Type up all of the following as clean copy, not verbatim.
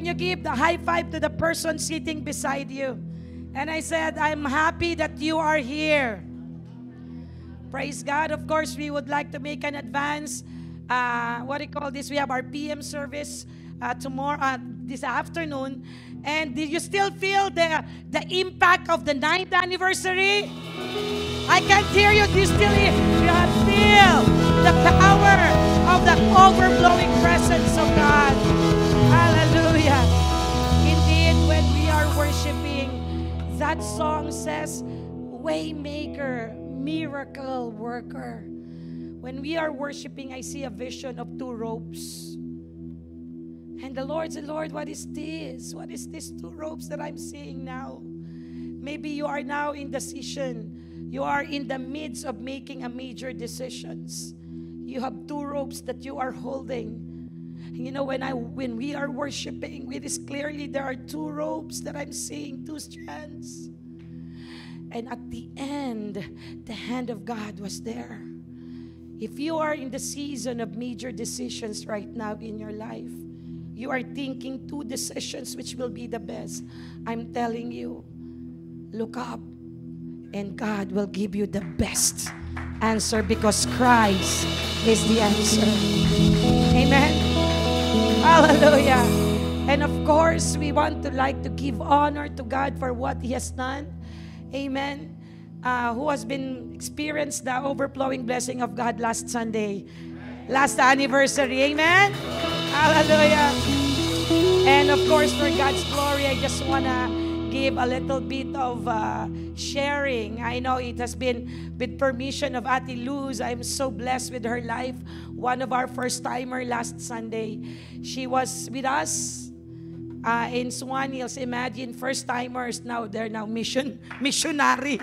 Can you give the high five to the person sitting beside you? And I said, I'm happy that you are here. Praise God. Of course, we would like to make an advance. What do you call this? We have our PM service tomorrow, this afternoon. And did you still feel the impact of the 9th anniversary? I can't hear you. Do you still hear? You feel the power of the overflowing presence of God. Hallelujah. Indeed, when we are worshiping, that song says, Waymaker, miracle worker. When we are worshiping, I see a vision of 2 ropes. And the Lord said, Lord, what is this? What is these 2 ropes that I'm seeing now? Maybe you are now in decision. You are in the midst of making a major decisions. You have 2 ropes that you are holding. And you know, when we are worshiping, it is clearly there are 2 ropes that I'm seeing, 2 strands. And at the end, the hand of God was there. If you are in the season of major decisions right now in your life, you are thinking 2 decisions which will be the best. I'm telling you, look up and God will give you the best answer because Christ is the answer. Amen. Hallelujah. And of course, we want to give honor to God for what He has done. Amen. Who has been experienced the overflowing blessing of God last Sunday, last anniversary. Amen. Hallelujah. And of course, for God's glory, I just want to give a little bit of sharing. I know it has been with permission of Ate Luz. I'm so blessed with her life. One of our first-timer last Sunday. She was with us in Swan Hills. Imagine, first-timers, now they're now missionary.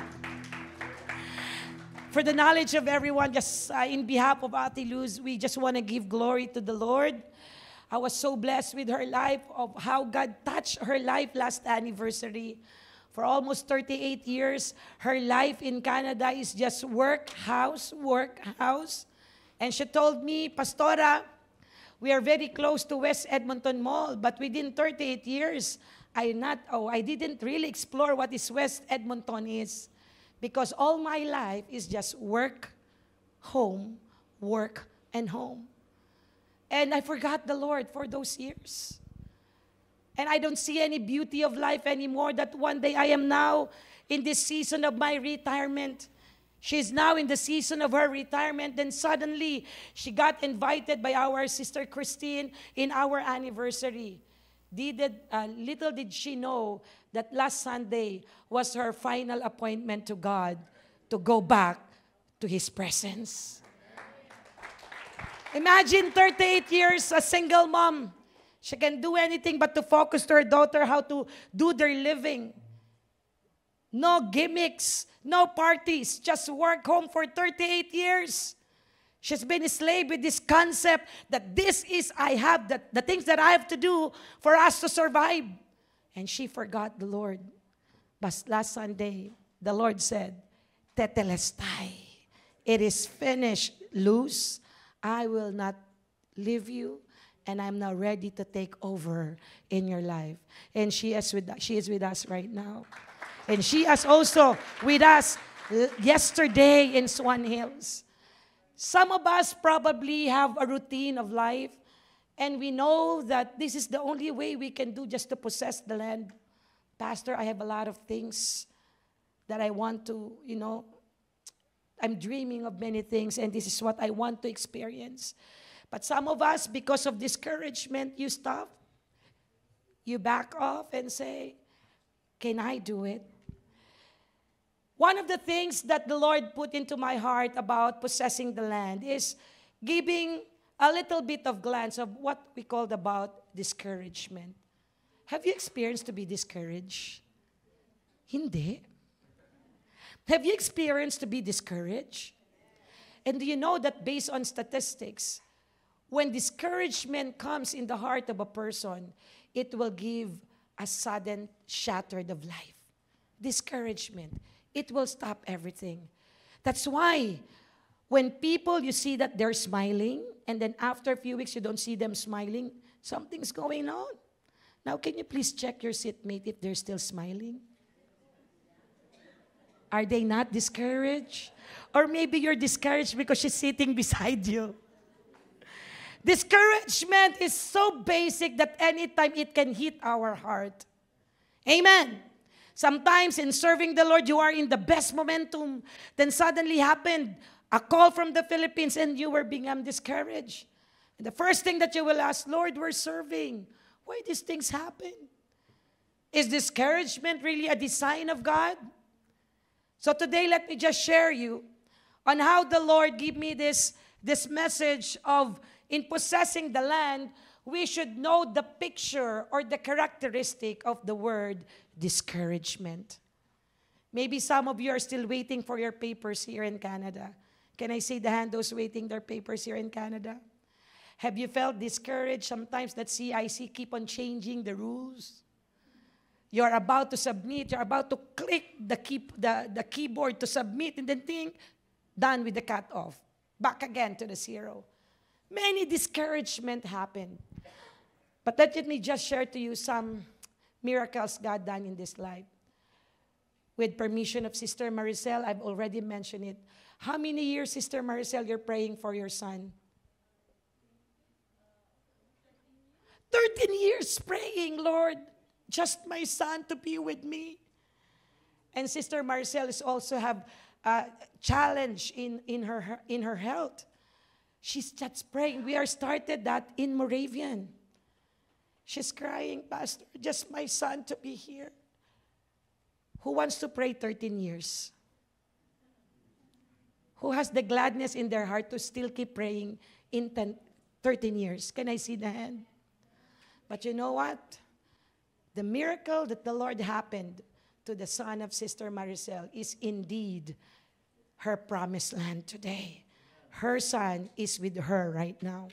For the knowledge of everyone, just in behalf of Ate Luz, we just want to give glory to the Lord. I was so blessed with her life, of how God touched her life last anniversary. For almost 38 years, her life in Canada is just work, house, work, house. And she told me, Pastora, we are very close to West Edmonton Mall, but within 38 years, I didn't really explore what is West Edmonton is. Because all my life is just work, home, work, and home. And I forgot the Lord for those years. And I don't see any beauty of life anymore, that one day I am now in this season of my retirement. She's now in the season of her retirement. Then suddenly, she got invited by our sister Christine in our anniversary. Little did she know that last Sunday was her final appointment to God to go back to His presence. Imagine 38 years, a single mom. She can do anything but to focus to her daughter how to do their living. No gimmicks, no parties, just work home for 38 years. She's been a slave with this concept that the things that I have to do for us to survive. And she forgot the Lord. But last Sunday, the Lord said, Tetelestai, it is finished, Luz. I will not leave you, and I'm now ready to take over in your life. And she is with us right now. And she is also with us yesterday in Swan Hills. Some of us probably have a routine of life, and we know that this is the only way we can do just to possess the land. Pastor, I have a lot of things that I want to, I'm dreaming of many things, and this is what I want to experience. But some of us, because of discouragement, you stop. You back off and say, can I do it? One of the things that the Lord put into my heart about possessing the land is giving a little bit of glance of what we called about discouragement. Have you experienced to be discouraged? Hindi. Have you experienced to be discouraged? And do you know that based on statistics, when discouragement comes in the heart of a person, it will give a sudden shattered of life. Discouragement. It will stop everything. That's why when people, you see that they're smiling, and then after a few weeks you don't see them smiling, something's going on. Now, can you please check your seatmate if they're still smiling? Are they not discouraged? Or maybe you're discouraged because she's sitting beside you. Discouragement is so basic that anytime it can hit our heart. Amen. Sometimes in serving the Lord, you are in the best momentum. Then suddenly happened a call from the Philippines and you were being discouraged. And the first thing that you will ask, Lord, we're serving. Why these things happen? Is discouragement really a design of God? So today, let me just share you on how the Lord gave me this message of in possessing the land, we should know the picture or the characteristic of the word discouragement. Maybe some of you are still waiting for your papers here in Canada. Can I see the hand those waiting their papers here in Canada? Have you felt discouraged sometimes that CIC keep on changing the rules? You're about to submit, you're about to click the keyboard to submit and then think, done with the cutoff. Back again to the zero. Many discouragement happened. But let me just share to you some miracles God done in this life. With permission of Sister Maricel, I've already mentioned it. How many years, Sister Maricel, you're praying for your son? 13 years praying, Lord, just my son to be with me. And Sister Maricel is also have a challenge in her health. She's just praying. We are started that in Moravian. She's crying, Pastor, just my son to be here. Who wants to pray 13 years? Who has the gladness in their heart to still keep praying in 13 years? Can I see the hand? But you know what? The miracle that the Lord happened to the son of Sister Maricel is indeed her promised land today. Her son is with her right now.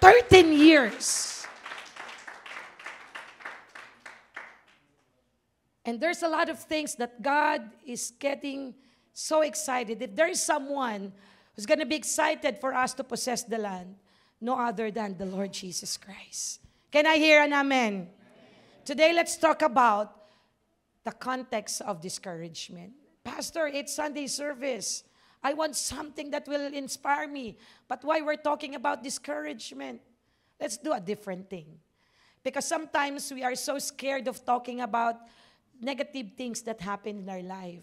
13 years. And there's a lot of things that God is getting so excited. If there is someone who's going to be excited for us to possess the land, no other than the Lord Jesus Christ. Can I hear an amen? Today, let's talk about the context of discouragement. Pastor, it's Sunday service. I want something that will inspire me. But why we're talking about discouragement? Let's do a different thing. Because sometimes we are so scared of talking about negative things that happen in our life.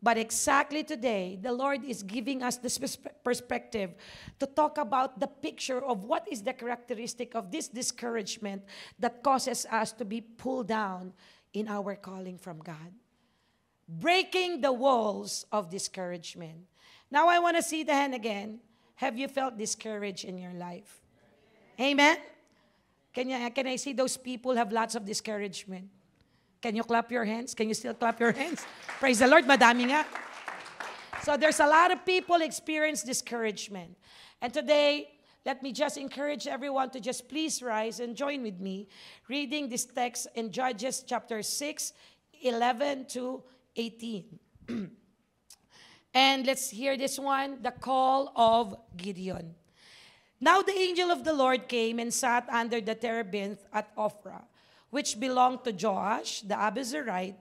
But exactly today, the Lord is giving us this perspective to talk about the picture of what is the characteristic of this discouragement that causes us to be pulled down in our calling from God. Breaking the walls of discouragement. Now I want to see the hand again. Have you felt discouraged in your life? Amen? Can I see those people have lots of discouragement? Can you clap your hands? Can you still clap your hands? Praise the Lord, madami nga. So there's a lot of people experience discouragement. And today, let me just encourage everyone to just please rise and join with me reading this text in Judges chapter 6, 11 to 18. And let's hear this one, the call of Gideon. Now the angel of the Lord came and sat under the terebinth at Ophrah, which belonged to Joash, the Abiezrite,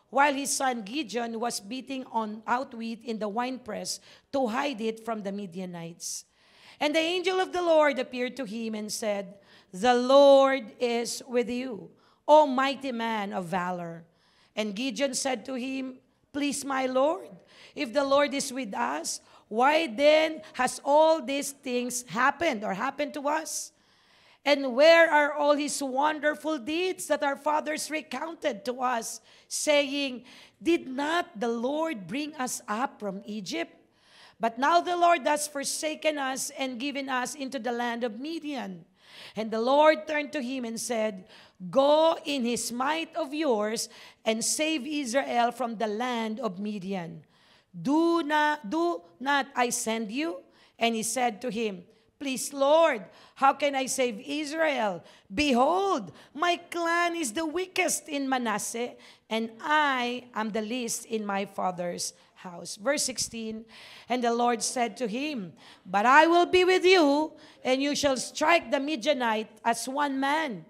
while his son Gideon was beating out wheat in the winepress to hide it from the Midianites. And the angel of the Lord appeared to him and said, "The Lord is with you, O mighty man of valor." And Gideon said to him, "Please, my Lord, if the Lord is with us, why then has all these things happened to us? And where are all his wonderful deeds that our fathers recounted to us, saying, did not the Lord bring us up from Egypt? But now the Lord has forsaken us and given us into the land of Midian." And the Lord turned to him and said, "Go in his might of yours and save Israel from the land of Midian. Do not I send you?" And he said to him, "Please, Lord, how can I save Israel? Behold, my clan is the weakest in Manasseh, and I am the least in my father's house." Verse 16, and the Lord said to him, "But I will be with you, and you shall strike the Midianite as one man,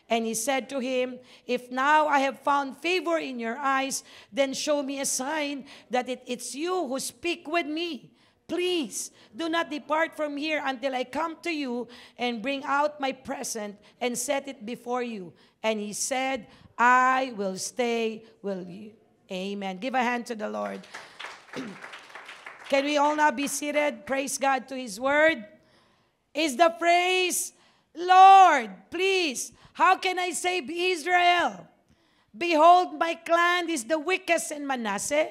And he said to him, if now I have found favor in your eyes, then show me a sign that it's you who speak with me. Please do not depart from here until I come to you and bring out my present and set it before you. And he said, I will stay with you. Amen. Give a hand to the Lord. Can we all now be seated? Praise God to His word. Is the phrase, Lord, please, how can I save Israel? Behold, my clan is the weakest in Manasseh,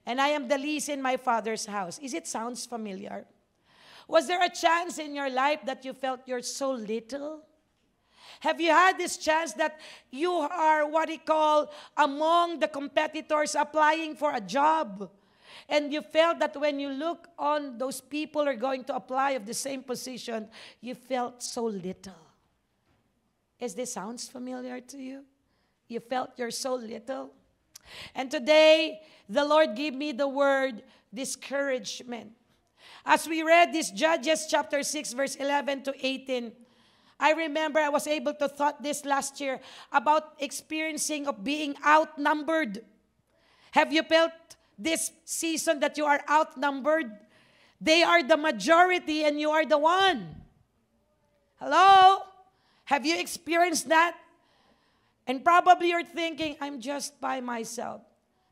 and I am the least in my father's house. Is it sounds familiar? Was there a chance in your life that you felt you're so little? Have you had this chance that you are what we call among the competitors applying for a job? And you felt that when you look on those people who are going to apply of the same position, you felt so little. Is this sounds familiar to you? You felt you're so little? And today, the Lord gave me the word discouragement. As we read this Judges chapter 6, verse 11 to 18, I remember I was able to thought this last year about experiencing of being outnumbered. Have you felt this season that you are outnumbered? They are the majority and you are the one. Hello? Have you experienced that? And probably you're thinking, I'm just by myself.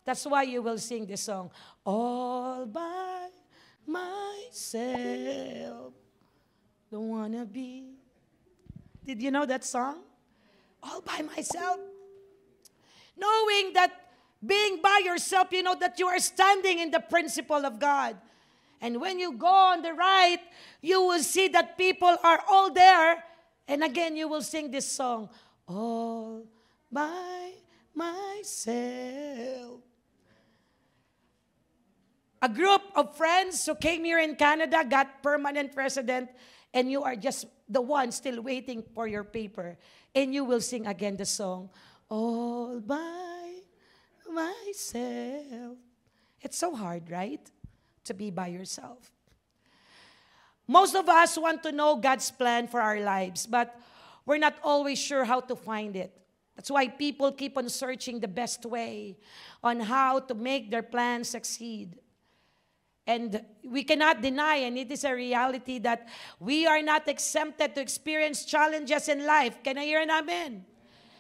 That's why you will sing this song. All by myself. Don't wanna be. Did you know that song? All by myself. Knowing that being by yourself, you know that you are standing in the principle of God. And when you go on the right, you will see that people are all there. And again, you will sing this song. All by myself. A group of friends who came here in Canada got permanent resident, and you are just the one still waiting for your paper. And you will sing again the song, all by myself. It's so hard, right? To be by yourself. Most of us want to know God's plan for our lives, but we're not always sure how to find it. That's why people keep on searching the best way on how to make their plans succeed. And we cannot deny, and it is a reality, that we are not exempted to experience challenges in life. Can I hear an amen?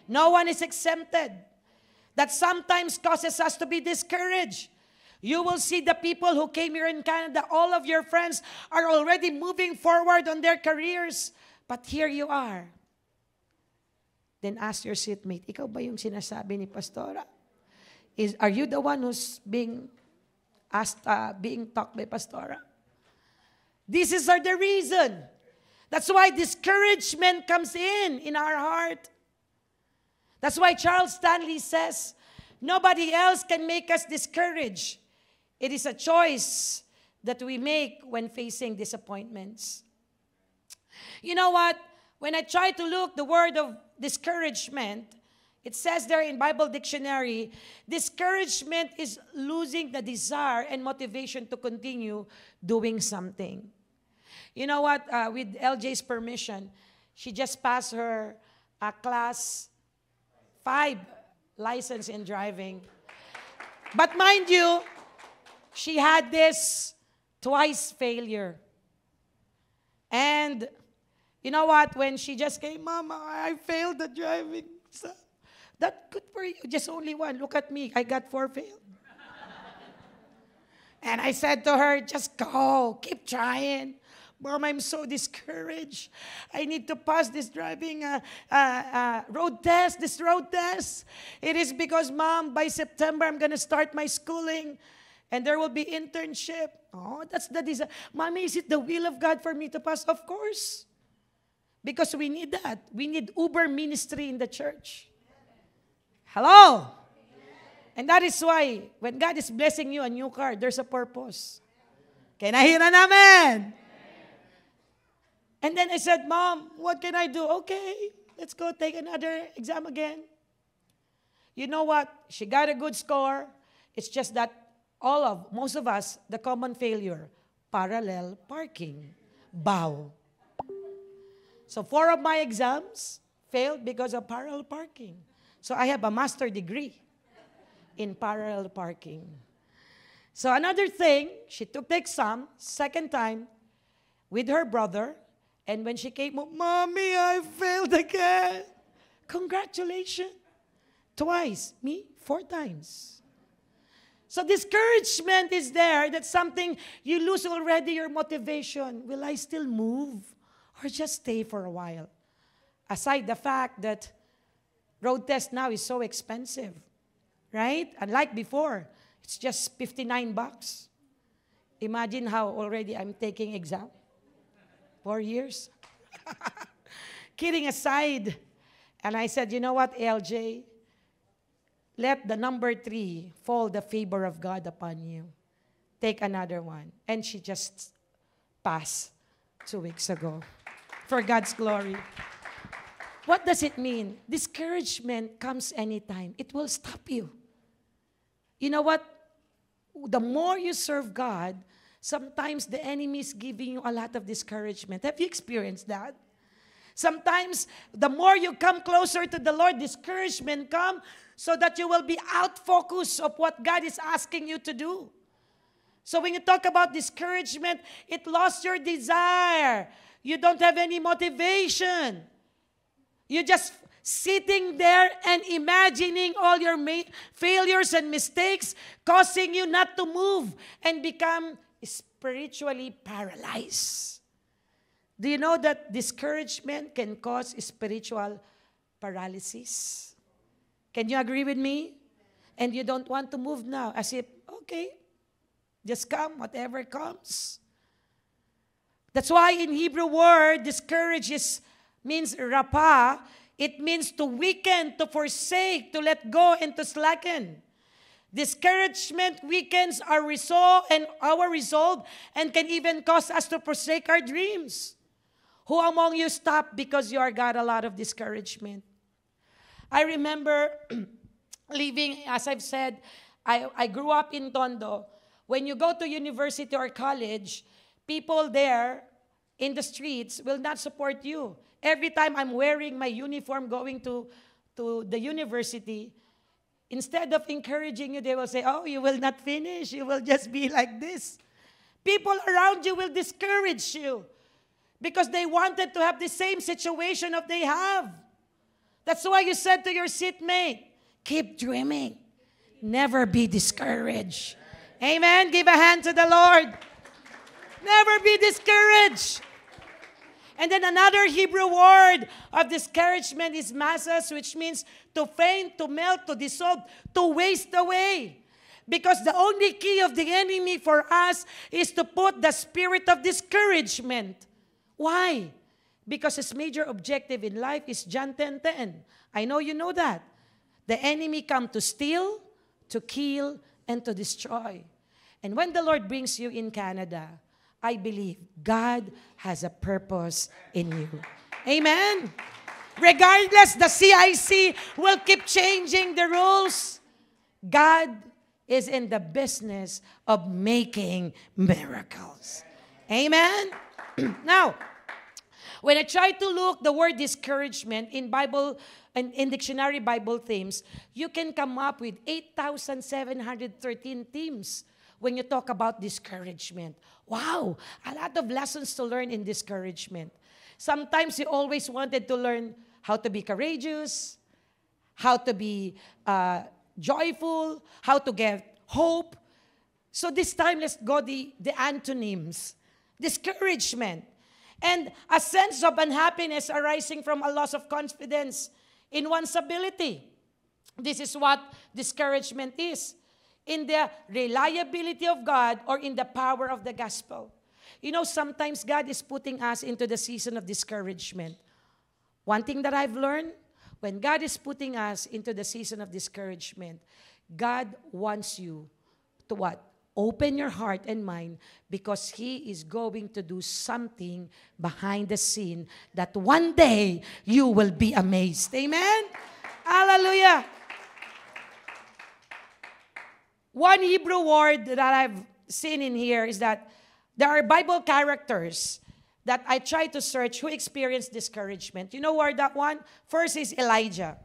No one is exempted. That sometimes causes us to be discouraged. You will see the people who came here in Canada, all of your friends are already moving forward on their careers. But here you are. Then ask your seatmate, ikaw ba yung sinasabi ni Pastora? Are you the one who's being asked, being talked by Pastora? This is the reason. That's why discouragement comes in our heart. That's why Charles Stanley says, nobody else can make us discouraged. It is a choice that we make when facing disappointments. You know what? When I try to look the word of discouragement, it says there in Bible Dictionary, discouragement is losing the desire and motivation to continue doing something. You know what? With LJ's permission, she just passed her class 5 license in driving. But mind you, she had this twice failure. And you know what? When she just came, Mama, I failed the driving. That good for you. Just only one. Look at me. I got 4 failed. And I said to her, just go. Keep trying. Mom, I'm so discouraged. I need to pass this driving road test, this road test. It is because, Mom, by September, I'm going to start my schooling. And there will be internship. Oh, that's the desire. Mommy, is it the will of God for me to pass? Of course. Because we need that. We need Uber ministry in the church. Hello? And that is why, when God is blessing you a new car, there's a purpose. Can I hear an amen? And then I said, Mom, what can I do? Okay, let's go take another exam again. You know what? She got a good score. It's just that most of us, the common failure, parallel parking. Bow. So 4 of my exams, Failed because of parallel parking. So I have a master degree in parallel parking. So another thing, she took the exam, second time, with her brother. And when she came home, Mommy, I failed again. Congratulations. Twice. Me, 4 times. So discouragement is there. That's something you lose already your motivation. Will I still move or just stay for a while? Aside the fact that road test now is so expensive, right? Unlike before, it's just $59. Imagine how already I'm taking exam. 4 years. Kidding aside. And I said, you know what, LJ? Let the number 3 fall the favor of God upon you. Take another one. And she just passed 2 weeks ago. For God's glory. What does it mean? Discouragement comes anytime. It will stop you. You know what? The more you serve God, sometimes the enemy is giving you a lot of discouragement. Have you experienced that? Sometimes, the more you come closer to the Lord, discouragement comes so that you will be out focused of what God is asking you to do. So when you talk about discouragement, it lost your desire. You don't have any motivation. You're just sitting there and imagining all your failures and mistakes, causing you not to move and become spiritually paralyzed. Do you know that discouragement can cause spiritual paralysis? Can you agree with me? And you don't want to move now, as if, okay, just come, whatever comes. That's why in Hebrew word, discourage means rapa. It means to weaken, to forsake, to let go, and to slacken. Discouragement weakens our resolve and can even cause us to forsake our dreams. Who among you stopped because you got a lot of discouragement? I remember living, as I've said, I grew up in Tondo. When you go to university or college, people there in the streets will not support you. Every time I'm wearing my uniform going to the university, instead of encouraging you, they will say, oh, you will not finish. You will just be like this. People around you will discourage you because they wanted to have the same situation that they have. That's why you said to your seatmate, keep dreaming. Never be discouraged. Amen. Give a hand to the Lord. Never be discouraged. And then another Hebrew word of discouragement is masas, which means to faint, to melt, to dissolve, to waste away. Because the only key of the enemy for us is to put the spirit of discouragement. Why? Because his major objective in life is John 10:10. I know you know that. The enemy come to steal, to kill, and to destroy. And when the Lord brings you in Canada, I believe God has a purpose in you. Amen? Regardless, the CIC will keep changing the rules. God is in the business of making miracles. Amen? Now, when I try to look the word discouragement in Bible and in dictionary Bible themes, you can come up with 8,713 themes when you talk about discouragement. Wow, a lot of lessons to learn in discouragement. Sometimes you always wanted to learn how to be courageous, how to be joyful, how to get hope. So this time, let's go the antonyms. Discouragement. And a sense of unhappiness arising from a loss of confidence in one's ability. This is what discouragement is. In the reliability of God or in the power of the gospel. You know, sometimes God is putting us into the season of discouragement. One thing that I've learned, when God is putting us into the season of discouragement, God wants you to what? Open your heart and mind because He is going to do something behind the scene that one day you will be amazed. Amen? Hallelujah! One Hebrew word that I've seen in here is that there are Bible characters that I try to search who experienced discouragement. You know where that one? First is Elijah.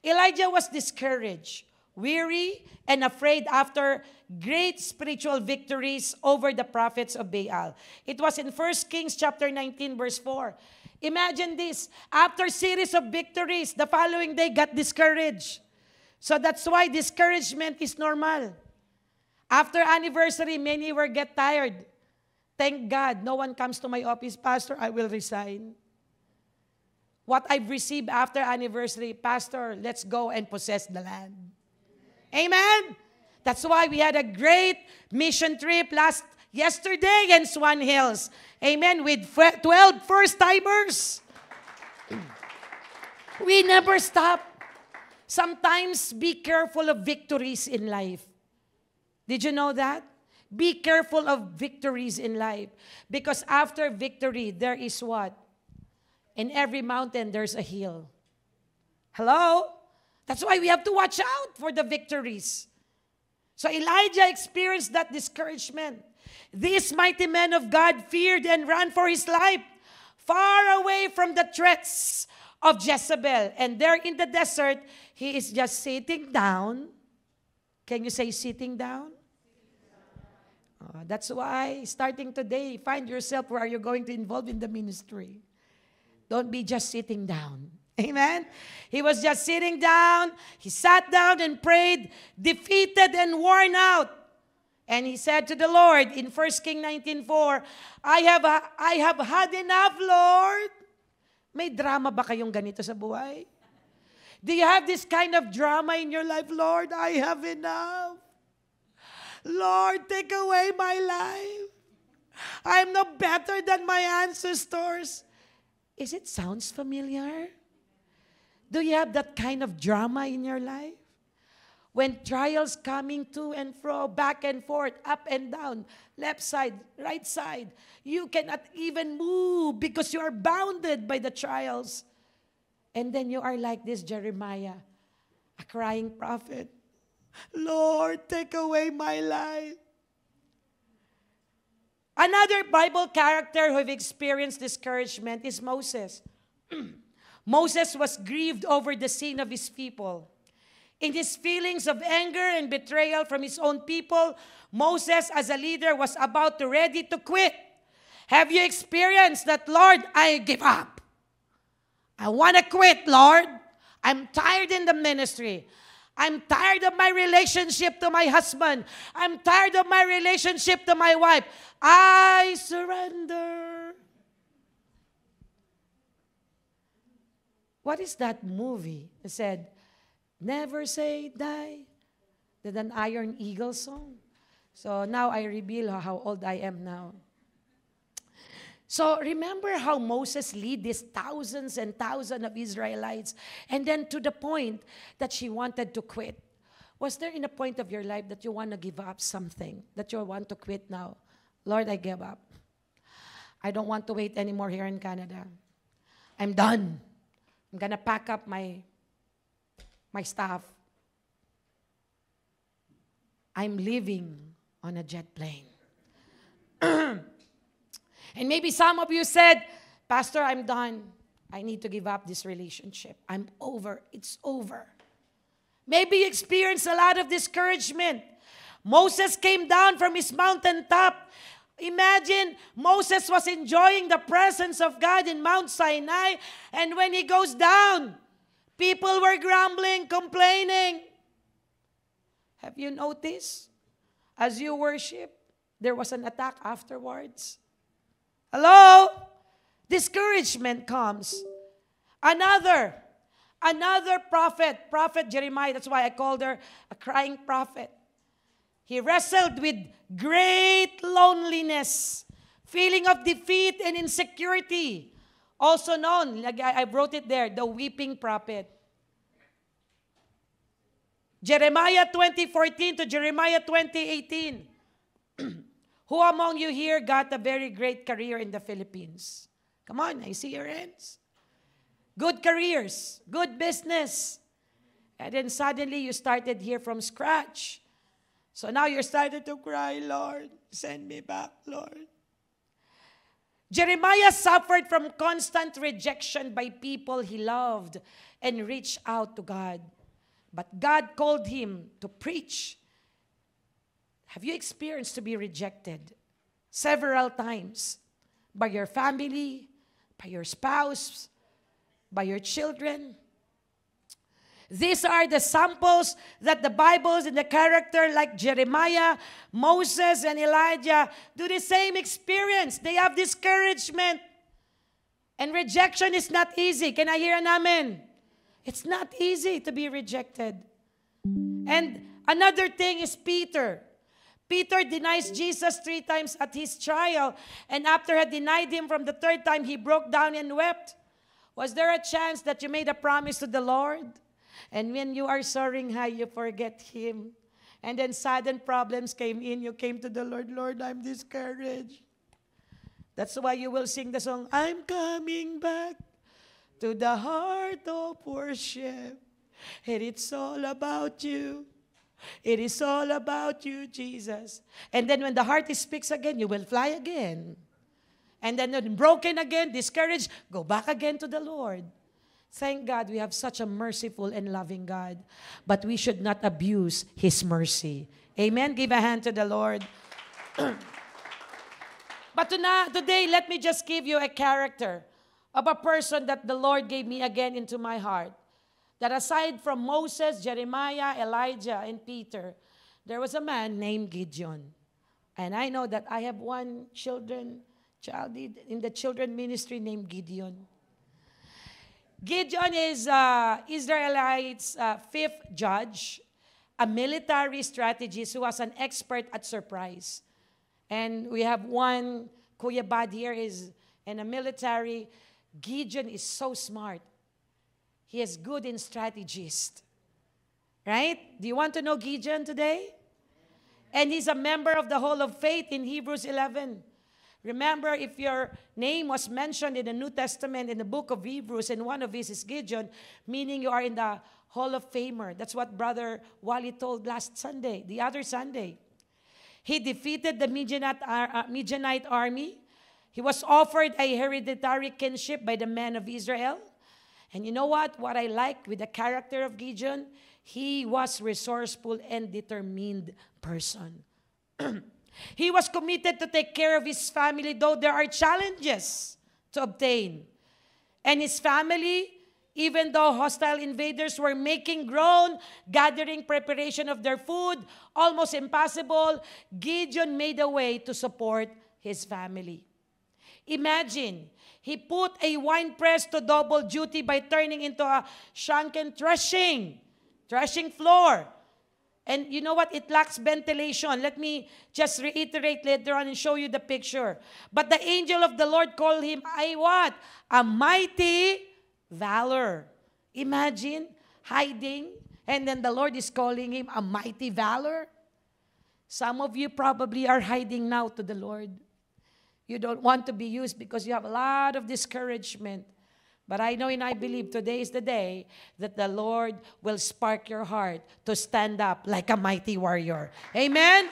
Elijah was discouraged, weary, and afraid after great spiritual victories over the prophets of Baal. It was in 1 Kings chapter 19, verse 4. Imagine this. After series of victories, the following day got discouraged. So that's why discouragement is normal. After anniversary, many will get tired. Thank God, no one comes to my office, Pastor, I will resign. What I've received after anniversary, Pastor, let's go and possess the land. Amen? That's why we had a great mission trip yesterday in Swan Hills. Amen? With 12 first-timers. We never stop. Sometimes be careful of victories in life. Did you know that? Be careful of victories in life. Because after victory, there is what? In every mountain, there's a hill. Hello? That's why we have to watch out for the victories. So Elijah experienced that discouragement. These mighty men of God feared and ran for his life, far away from the threats of Jezebel. And there in the desert, he is just sitting down. Can you say sitting down? That's why, starting today, find yourself where you're going to involve in the ministry. Don't be just sitting down. Amen? He was just sitting down. He sat down and prayed, defeated and worn out. And he said to the Lord in 1 Kings 19:4, I have had enough, Lord. May drama ba kayong ganito sa buhay? Do you have this kind of drama in your life? Lord, I have enough. Lord, take away my life. I'm no better than my ancestors. Is it sounds familiar? Do you have that kind of drama in your life? When trials coming to and fro, back and forth, up and down, left side, right side, you cannot even move because you are bounded by the trials. And then you are like this Jeremiah, a crying prophet. Lord, take away my life. Another Bible character who have experienced discouragement is Moses. Moses was grieved over the sin of his people. In his feelings of anger and betrayal from his own people, Moses as a leader was about to ready to quit. Have you experienced that, Lord, I give up? I want to quit, Lord. I'm tired in the ministry. I'm tired of my relationship to my husband. I'm tired of my relationship to my wife. I surrender. What is that movie? It said, never say die. That an Iron Eagle song. So now I reveal how old I am now. So remember how Moses led these thousands and thousands of Israelites, and then to the point that she wanted to quit. Was there in a point of your life that you want to give up something, that you want to quit now? Lord, I give up. I don't want to wait anymore here in Canada. I'm done. I'm going to pack up my stuff. I'm leaving on a jet plane. And maybe some of you said, Pastor, I'm done. I need to give up this relationship. I'm over. It's over. Maybe you experienced a lot of discouragement. Moses came down from his mountaintop. Imagine Moses was enjoying the presence of God in Mount Sinai. And when he goes down, people were grumbling, complaining. Have you noticed? As you worship, there was an attack afterwards. Hello? Discouragement comes. Another prophet Jeremiah, that's why I called her a crying prophet. He wrestled with great loneliness, feeling of defeat and insecurity. Also known, I wrote it there, the weeping prophet. Jeremiah 20:14 to Jeremiah 20:18. Who among you here got a very great career in the Philippines? Come on, I see your hands. Good careers, good business. And then suddenly you started here from scratch. So now you're starting to cry, Lord, send me back, Lord. Jeremiah suffered from constant rejection by people he loved and reached out to God. But God called him to preach. Have you experienced to be rejected several times by your family, by your spouse, by your children? These are the samples that the Bibles in the character like Jeremiah, Moses, and Elijah do the same experience. They have discouragement. And rejection is not easy. Can I hear an amen? It's not easy to be rejected. And another thing is Peter. Peter denies Jesus 3 times at his trial. And after he had denied him from the 3rd time, he broke down and wept. Was there a chance that you made a promise to the Lord? And when you are soaring high, you forget Him. And then sudden problems came in. You came to the Lord, Lord, I'm discouraged. That's why you will sing the song, I'm coming back to the heart of worship. And it's all about you. It is all about you, Jesus. And then when the heart speaks again, you will fly again. And then when broken again, discouraged, go back again to the Lord. Thank God we have such a merciful and loving God. But we should not abuse His mercy. Amen? Give a hand to the Lord. But today, let me just give you a character of a person that the Lord gave me again into my heart. That aside from Moses, Jeremiah, Elijah, and Peter, there was a man named Gideon. And I know that I have one child in the children ministry named Gideon. Gideon is Israelites' 5th judge, a military strategist who was an expert at surprise. And we have one Kuya Bad here is in a military. Gideon is so smart. He is good in strategist. Right? Do you want to know Gideon today? And he's a member of the Hall of Faith in Hebrews 11. Remember, if your name was mentioned in the New Testament in the book of Hebrews, and one of these is Gideon, meaning you are in the Hall of Famer. That's what Brother Wally told the other Sunday. He defeated the Midianite army. He was offered a hereditary kinship by the men of Israel. And you know what? What I like with the character of Gideon, he was resourceful and determined person. He was committed to take care of his family, though there are challenges to obtain. And his family, even though hostile invaders were making groan, gathering preparation of their food, almost impossible, Gideon made a way to support his family. Imagine, he put a wine press to double duty by turning into a shrunken threshing floor. And you know what? It lacks ventilation. Let me just reiterate later on and show you the picture. But the angel of the Lord called him a mighty valor. Imagine hiding, and then the Lord is calling him a mighty valor. Some of you probably are hiding now to the Lord. You don't want to be used because you have a lot of discouragement. But I know and I believe today is the day that the Lord will spark your heart to stand up like a mighty warrior. Amen?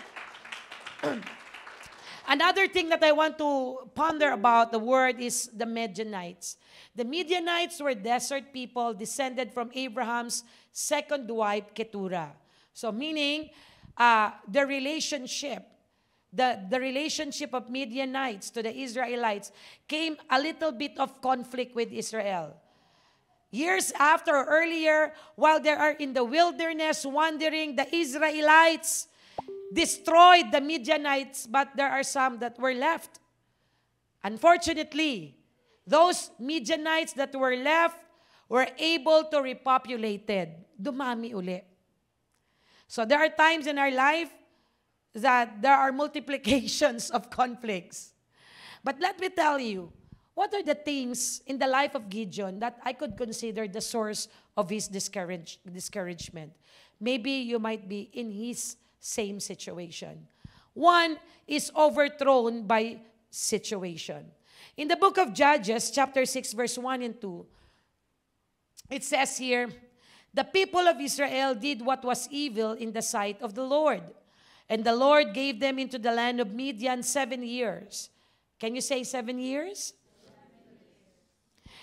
Another thing that I want to ponder about the word is the Midianites. The Midianites were desert people descended from Abraham's second wife, Keturah. So meaning the relationship of Midianites to the Israelites came a little bit of conflict with Israel. Years after or earlier, while they are in the wilderness wandering, the Israelites destroyed the Midianites, but there are some that were left. Unfortunately, those Midianites that were left were able to repopulated. Dumami uli. So there are times in our life that there are multiplications of conflicts. But let me tell you, what are the things in the life of Gideon that I could consider the source of his discouragement? Maybe you might be in his same situation. One is overthrown by situation. In the book of Judges, chapter 6, verse 1 and 2, it says here, the people of Israel did what was evil in the sight of the Lord. And the Lord gave them into the land of Midian 7 years. Can you say 7 years?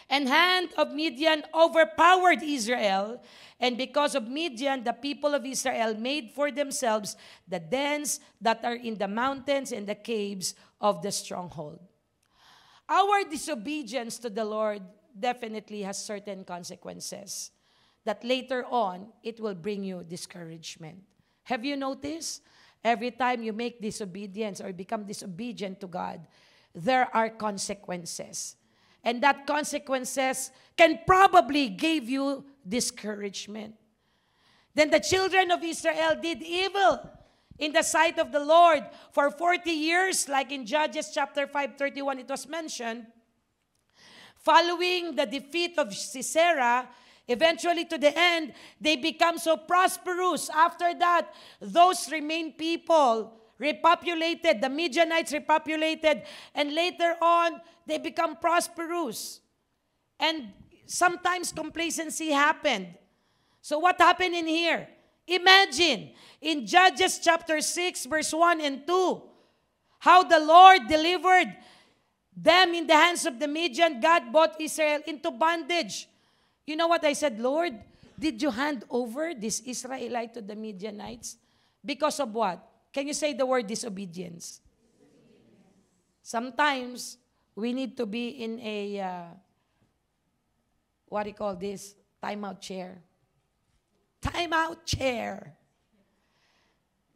And hand of Midian overpowered Israel, and because of Midian, the people of Israel made for themselves the dens that are in the mountains and the caves of the stronghold. Our disobedience to the Lord definitely has certain consequences that later on, it will bring you discouragement. Have you noticed? Every time you make disobedience or become disobedient to God, there are consequences. And that consequences can probably give you discouragement. Then the children of Israel did evil in the sight of the Lord for 40 years, like in Judges chapter 5:31 it was mentioned. Following the defeat of Sisera, eventually to the end, they become so prosperous. After that, those remained people repopulated, the Midianites repopulated, and later on, they become prosperous. And sometimes complacency happened. So what happened in here? Imagine, in Judges chapter 6, verse 1 and 2, how the Lord delivered them in the hands of the Midian. God brought Israel into bondage. You know what I said, Lord? Did you hand over this Israelite to the Midianites? Because of what? Can you say the word disobedience? Sometimes, we need to be in a, what do you call this? Timeout chair. Timeout chair.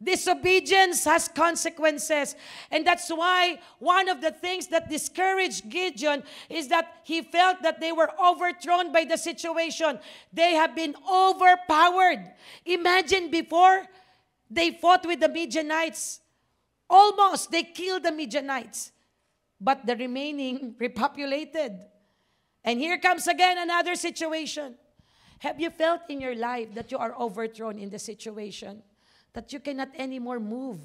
Disobedience has consequences. And that's why one of the things that discouraged Gideon is that he felt that they were overthrown by the situation. They have been overpowered. Imagine before, they fought with the Midianites. Almost, they killed the Midianites. But the remaining repopulated. And here comes again another situation. Have you felt in your life that you are overthrown in the situation? That you cannot anymore move?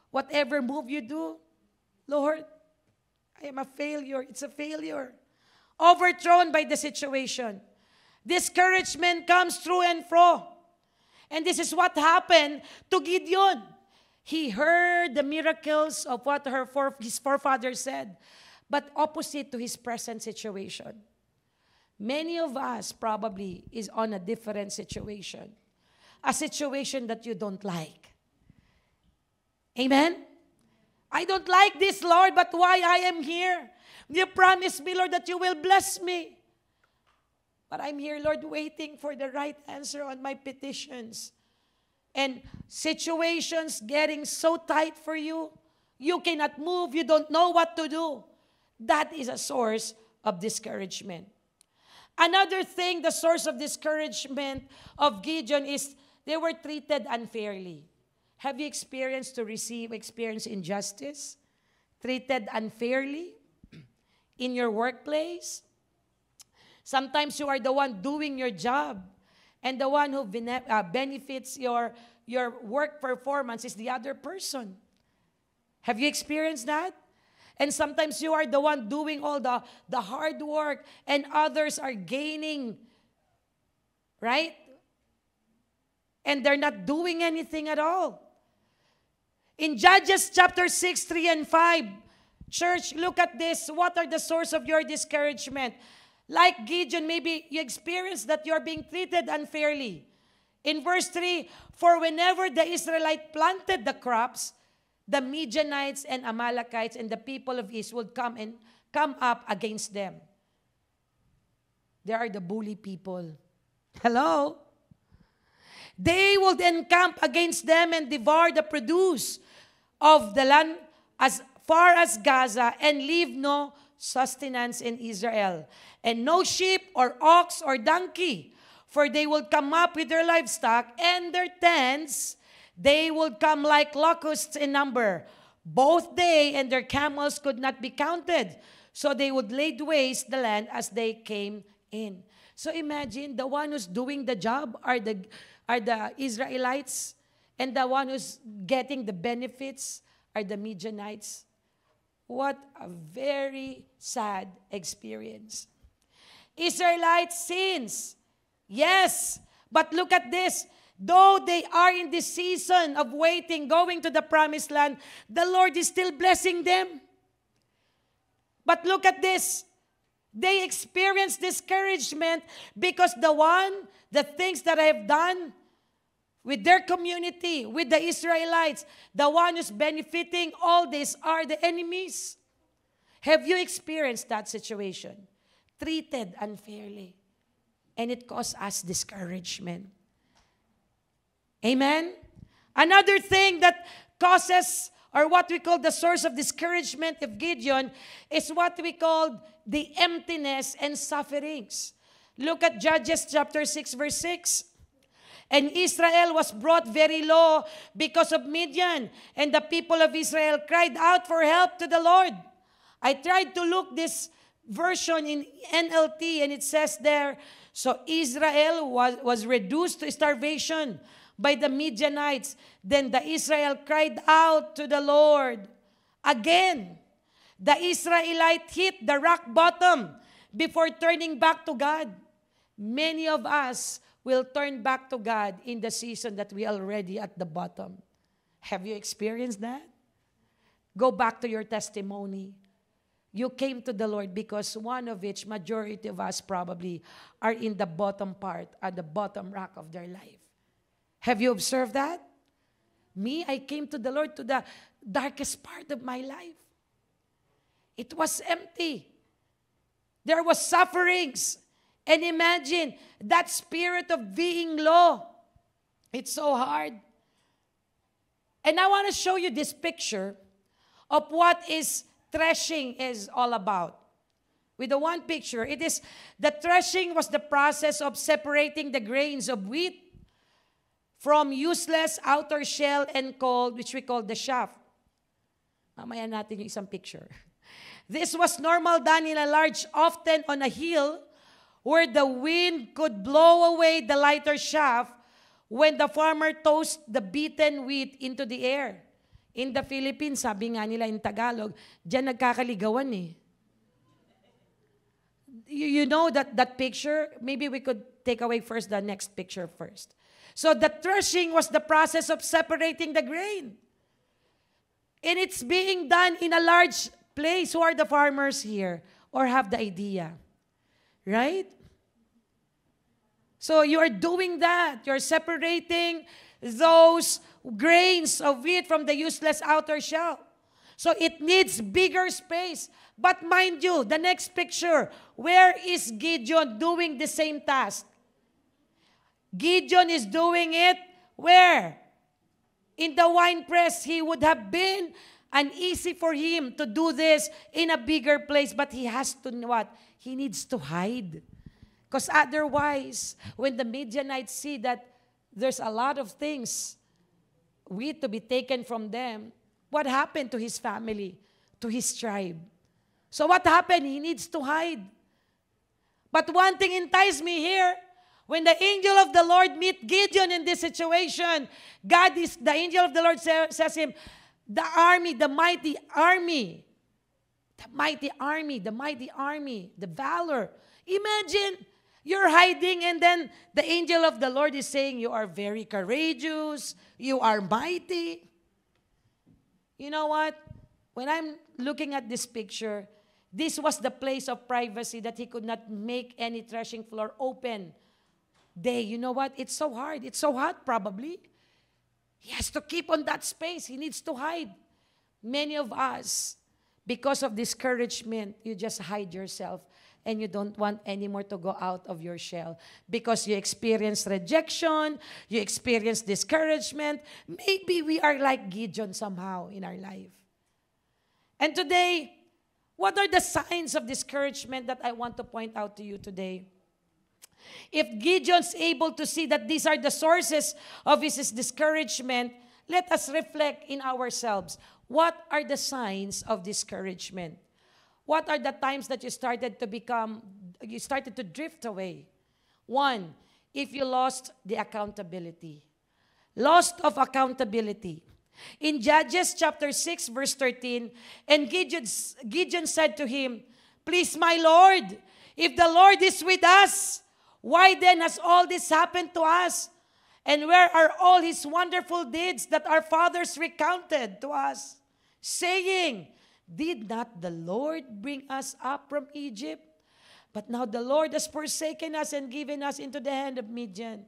Whatever move you do, Lord, I am a failure. It's a failure. Overthrown by the situation. Discouragement comes through and fro. And this is what happened to Gideon. He heard the miracles of what his forefathers said, but opposite to his present situation. Many of us probably is on a different situation. A situation that you don't like. Amen? I don't like this, Lord, but why I am here? You promised me, Lord, that you will bless me. But I'm here, Lord, waiting for the right answer on my petitions. And situations getting so tight for you, you cannot move, you don't know what to do. That is a source of discouragement. Another thing, the source of discouragement of Gideon is they were treated unfairly. Have you experienced injustice? Treated unfairly in your workplace? Sometimes you are the one doing your job, and the one who benefits your work performance is the other person. Have you experienced that? And sometimes you are the one doing all the hard work, and others are gaining, right? And they're not doing anything at all. In Judges chapter 6, 3 and 5, church, look at this. What are the source of your discouragement? Like Gideon, maybe you experience that you're being treated unfairly. In verse 3, for whenever the Israelite planted the crops, the Midianites and Amalekites and the people of Israel would come up against them. They are the bully people. Hello? They would encamp against them and devour the produce of the land as far as Gaza and leave no sustenance in Israel, and no sheep or ox or donkey, for they will come up with their livestock and their tents. They would come like locusts in number. Both they and their camels could not be counted, so they would lay waste the land as they came in. So imagine, the one who's doing the job are the Israelites, and the one who's getting the benefits are the Midianites. What a very sad experience. Israelites sins. Yes, but look at this. Though they are in this season of waiting, going to the promised land, the Lord is still blessing them. But look at this. They experienced discouragement because the things that I have done with their community, with the Israelites, the one who's benefiting all this are the enemies. Have you experienced that situation? Treated unfairly. And it caused us discouragement. Amen? Another thing that causes, or what we call the source of discouragement of Gideon, is what we call the emptiness and sufferings. Look at Judges chapter 6, verse 6. And Israel was brought very low because of Midian, and the people of Israel cried out for help to the Lord. I tried to look this version in NLT, and it says there, so Israel was reduced to starvation by the Midianites. Then the Israel cried out to the Lord. Again, the Israelite hit the rock bottom before turning back to God. Many of us will turn back to God in the season that we are already at the bottom. Have you experienced that? Go back to your testimony. You came to the Lord because one of which majority of us probably are in the bottom part, at the bottom rock of their life. Have you observed that? Me, I came to the Lord to the darkest part of my life. It was empty. There was sufferings. And imagine that spirit of being low. It's so hard. And I want to show you this picture of what is threshing is all about. With the one picture, it is the threshing was the process of separating the grains of wheat from useless outer shell and cold, which we call the chaff. Mamaya natin yung isang picture. This was normal done in a large, often on a hill, where the wind could blow away the lighter chaff when the farmer tossed the beaten wheat into the air. In the Philippines, sabi nga nila in Tagalog, diyan nagkakaligawan eh. You know that picture? Maybe we could take away first the next picture first. So the threshing was the process of separating the grain. And it's being done in a large place. Who are the farmers here? Or have the idea? Right? So you are doing that. You're separating those grains of wheat from the useless outer shell. So it needs bigger space. But mind you, the next picture, where is Gideon doing the same task? Gideon is doing it where? In the winepress. He would have been uneasy for him to do this in a bigger place, but he has to what? He needs to hide. Because otherwise, when the Midianites see that there's a lot of things, wheat to be taken from them, what happened to his family, to his tribe? So what happened? He needs to hide. But one thing enticed me here. When the angel of the Lord meet Gideon in this situation, the angel of the Lord says him, the army, the mighty army, the valor. Imagine, you're hiding and then the angel of the Lord is saying, you are very courageous, you are mighty. You know what? When I'm looking at this picture, this was the place of privacy that he could not make any threshing floor open. You know what? It's so hard. It's so hot probably. He has to keep on that space. He needs to hide. Many of us, because of discouragement, you just hide yourself and you don't want anymore to go out of your shell because you experience rejection, you experience discouragement. Maybe we are like Gideon somehow in our life. And today, what are the signs of discouragement that I want to point out to you today? If Gideon's able to see that these are the sources of his discouragement, let us reflect in ourselves. What are the signs of discouragement? What are the times that you started to drift away? One, if you lost the accountability. Lost of accountability. In Judges chapter 6, verse 13, and Gideon said to him, please, my Lord, if the Lord is with us, why then has all this happened to us? And where are all his wonderful deeds that our fathers recounted to us, saying, Did not the Lord bring us up from Egypt? But now the Lord has forsaken us and given us into the hand of Midian.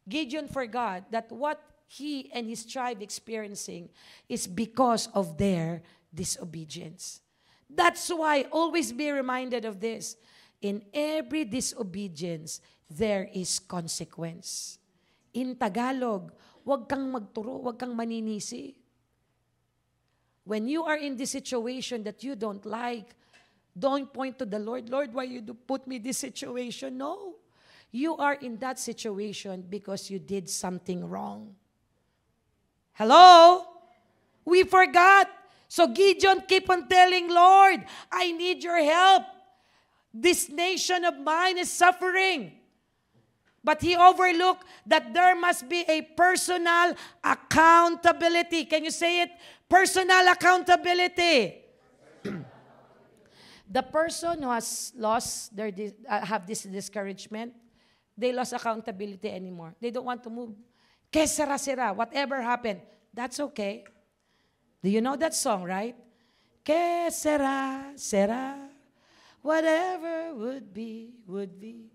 Gideon forgot that what he and his tribe experiencing is because of their disobedience. That's why always be reminded of this. In every disobedience, there is consequence. In Tagalog, huwag kang magturo, huwag kang maninisi. When you are in this situation that you don't like, don't point to the Lord, Lord, why you do put me in this situation? No. You are in that situation because you did something wrong. Hello? We forgot. So Gideon keep on telling, Lord, I need your help. This nation of mine is suffering. But he overlooked that there must be a personal accountability. Can you say it? Personal accountability. The person who has lost have this discouragement, they lost accountability anymore. They don't want to move. Que sera, whatever happened, that's okay. Do you know that song, right? Que sera, whatever would be, would be.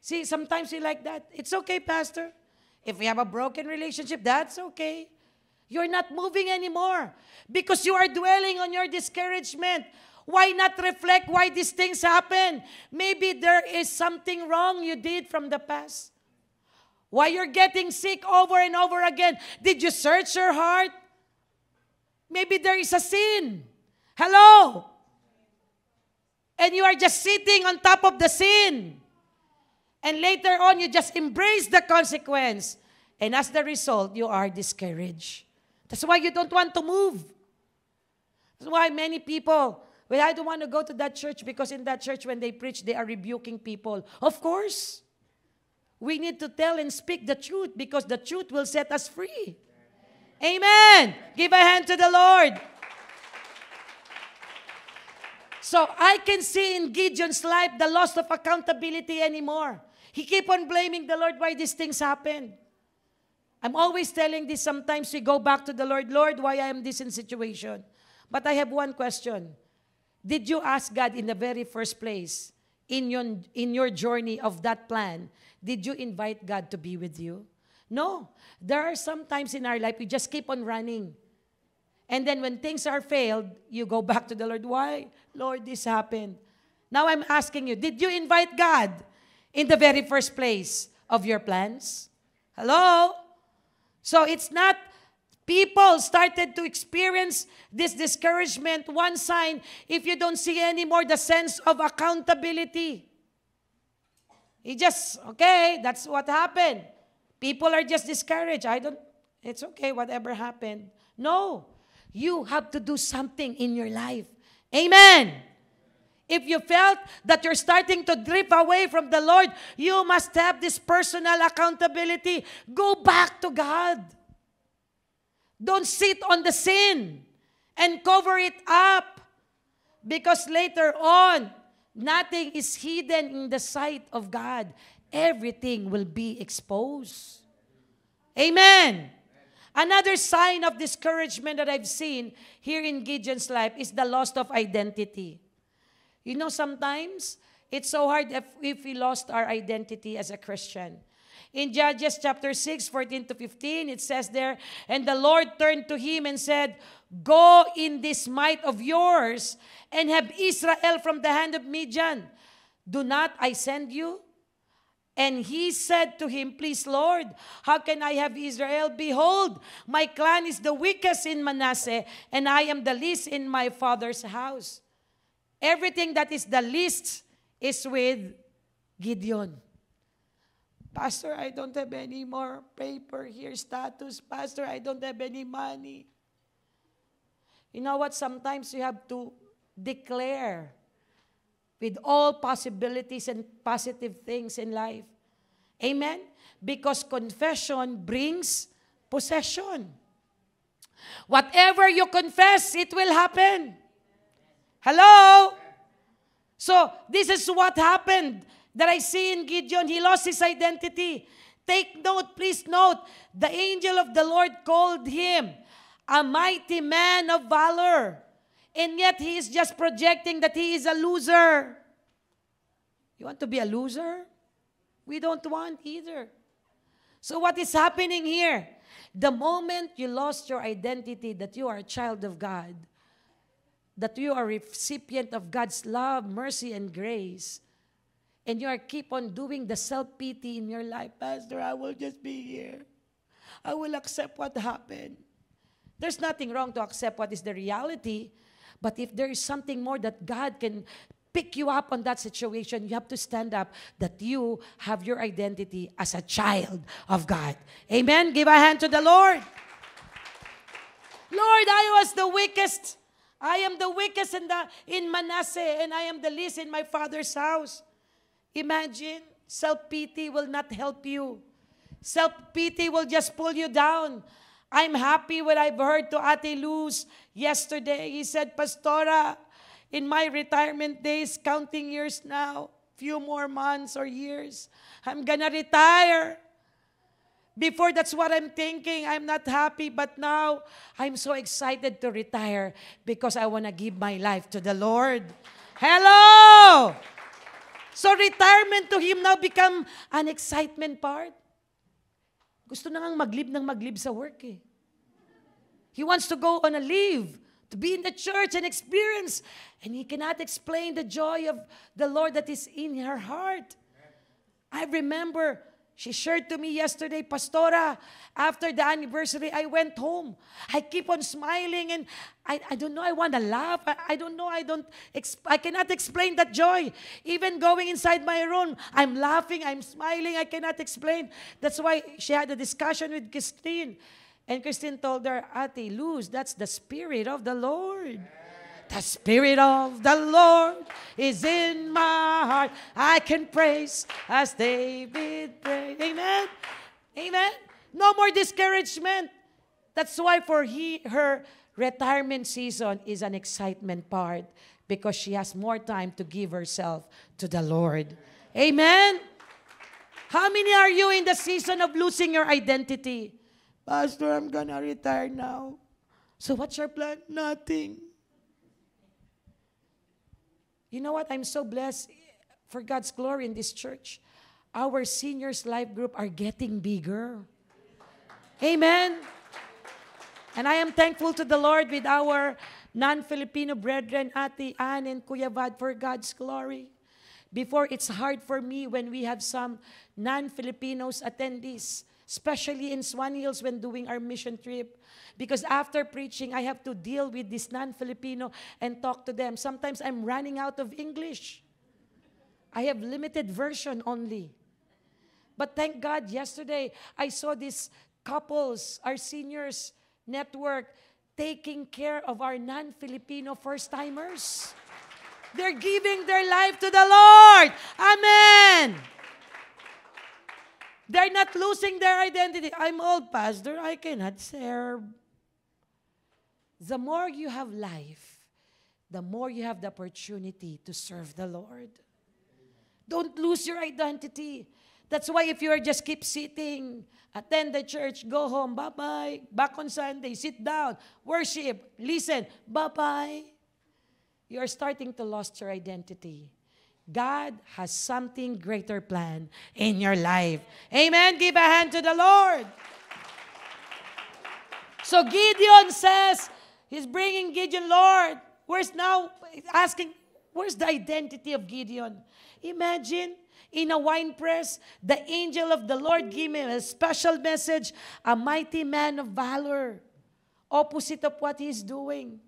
See, sometimes we like that. It's okay, Pastor. If we have a broken relationship, that's okay. You're not moving anymore because you are dwelling on your discouragement. Why not reflect why these things happen? Maybe there is something wrong you did from the past. Why you're getting sick over and over again? Did you search your heart? Maybe there is a sin. Hello? And you are just sitting on top of the sin. And later on, you just embrace the consequence. And as the result, you are discouraged. That's why you don't want to move. That's why many people, well, I don't want to go to that church because in that church when they preach, they are rebuking people. Of course. We need to tell and speak the truth because the truth will set us free. Amen. Give a hand to the Lord. So I can see in Gideon's life the loss of accountability anymore. He keep on blaming the Lord why these things happen. I'm always telling this, sometimes we go back to the Lord, Lord, why I am this in situation? But I have one question. Did you ask God in the very first place, in your journey of that plan, did you invite God to be with you? No. There are some times in our life we just keep on running. And then when things are failed, you go back to the Lord. Why? Lord, this happened. Now I'm asking you, did you invite God in the very first place of your plans? Hello? So it's not, people started to experience this discouragement. One sign, if you don't see anymore the sense of accountability. He just, okay, that's what happened. People are just discouraged. It's okay, whatever happened. No. You have to do something in your life. Amen. If you felt that you're starting to drift away from the Lord, you must have this personal accountability. Go back to God. Don't sit on the sin and cover it up. Because later on, nothing is hidden in the sight of God. Everything will be exposed. Amen. Another sign of discouragement that I've seen here in Gideon's life is the loss of identity. You know, sometimes it's so hard if we lost our identity as a Christian. In Judges chapter 6, 14 to 15, it says there, and the Lord turned to him and said, go in this might of yours and have Israel from the hand of Midian. Do not I send you? And he said to him, please, Lord, how can I have Israel? Behold, my clan is the weakest in Manasseh, and I am the least in my father's house. Everything that is the least is with Gideon. Pastor, I don't have any more paper here, status. Pastor, I don't have any money. You know what? Sometimes you have to declare with all possibilities and positive things in life. Amen? Because confession brings possession. Whatever you confess, it will happen. Hello? So, this is what happened that I see in Gideon. He lost his identity. Take note, please note, the angel of the Lord called him a mighty man of valor. And yet he is just projecting that he is a loser. You want to be a loser? We don't want either. So what is happening here? The moment you lost your identity that you are a child of God, that you are a recipient of God's love, mercy, and grace, and you are keep on doing the self-pity in your life, Pastor, I will just be here. I will accept what happened. There's nothing wrong to accept what is the reality, but if there is something more that God can pick you up on that situation, you have to stand up that you have your identity as a child of God. Amen? Give a hand to the Lord. Lord, I was the weakest. I am the weakest in Manasseh, and I am the least in my father's house. Imagine, self-pity will not help you. Self-pity will just pull you down. I'm happy when I've heard to Ate Luz yesterday. He said, Pastora, in my retirement days, counting years now, few more months or years, I'm gonna retire. Before, that's what I'm thinking. I'm not happy, but now I'm so excited to retire because I want to give my life to the Lord. Hello! So retirement to him now become an excitement part. Gusto na ngang maglib sa work eh. He wants to go on a leave, to be in the church and experience. And he cannot explain the joy of the Lord that is in her heart. I remember she shared to me yesterday, Pastora, after the anniversary, I went home. I keep on smiling and I don't know, I want to laugh. I don't know, I cannot explain that joy. Even going inside my room, I'm laughing, I'm smiling, I cannot explain. That's why she had a discussion with Christine. And Christine told her, Ate Luz, that's the Spirit of the Lord. The Spirit of the Lord is in my heart. I can praise as David prayed. Amen? Amen? No more discouragement. That's why for her retirement season is an excitement part because she has more time to give herself to the Lord. Amen? How many are you in the season of losing your identity? Pastor, I'm gonna retire now. So what's your plan? Nothing. You know what? I'm so blessed for God's glory in this church. Our seniors life group are getting bigger. Amen. And I am thankful to the Lord with our non-Filipino brethren, Ate Ann and Kuya Vad, for God's glory. Before, it's hard for me when we have some non-Filipinos attendees, especially in Swan Hills when doing our mission trip. Because after preaching, I have to deal with this non-Filipino and talk to them. Sometimes I'm running out of English. I have limited version only. But thank God, yesterday, I saw these couples, our seniors network, taking care of our non-Filipino first-timers. They're giving their life to the Lord. Amen. They're not losing their identity. I'm old, Pastor. I cannot serve. The more you have life, the more you have the opportunity to serve the Lord. Don't lose your identity. That's why if you are just keep sitting, attend the church, go home, bye-bye, back on Sunday, sit down, worship, listen, bye-bye, you are starting to lose your identity. God has something greater planned in your life. Amen? Give a hand to the Lord. So Gideon says, he's bringing Gideon, Lord, where's the identity of Gideon? Imagine, in a wine press, the angel of the Lord gave him a special message, a mighty man of valor, opposite of what he's doing.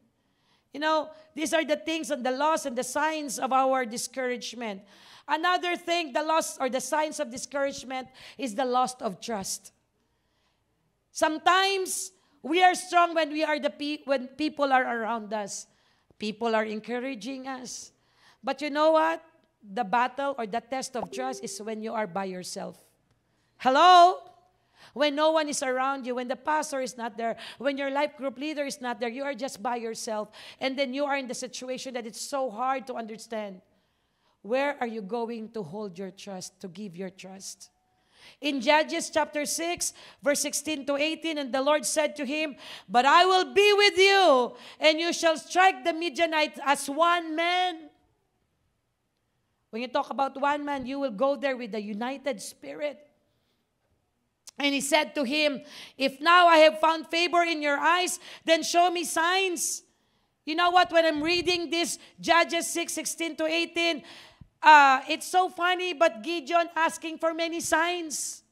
You know, these are the things and the loss and the signs of our discouragement. Another thing, the loss or the signs of discouragement is the loss of trust. Sometimes we are strong when when people are around us. People are encouraging us. But you know what? The battle or the test of trust is when you are by yourself. Hello? When no one is around you, when the pastor is not there, when your life group leader is not there, you are just by yourself. And then you are in the situation that it's so hard to understand. Where are you going to hold your trust, to give your trust? In Judges chapter 6, verse 16 to 18, and the Lord said to him, "But I will be with you, and you shall strike the Midianites as one man." When you talk about one man, you will go there with a united spirit. And he said to him, "If now I have found favor in your eyes, then show me signs." You know what? When I'm reading this Judges 6, 16 to 18, it's so funny, but Gideon asking for many signs.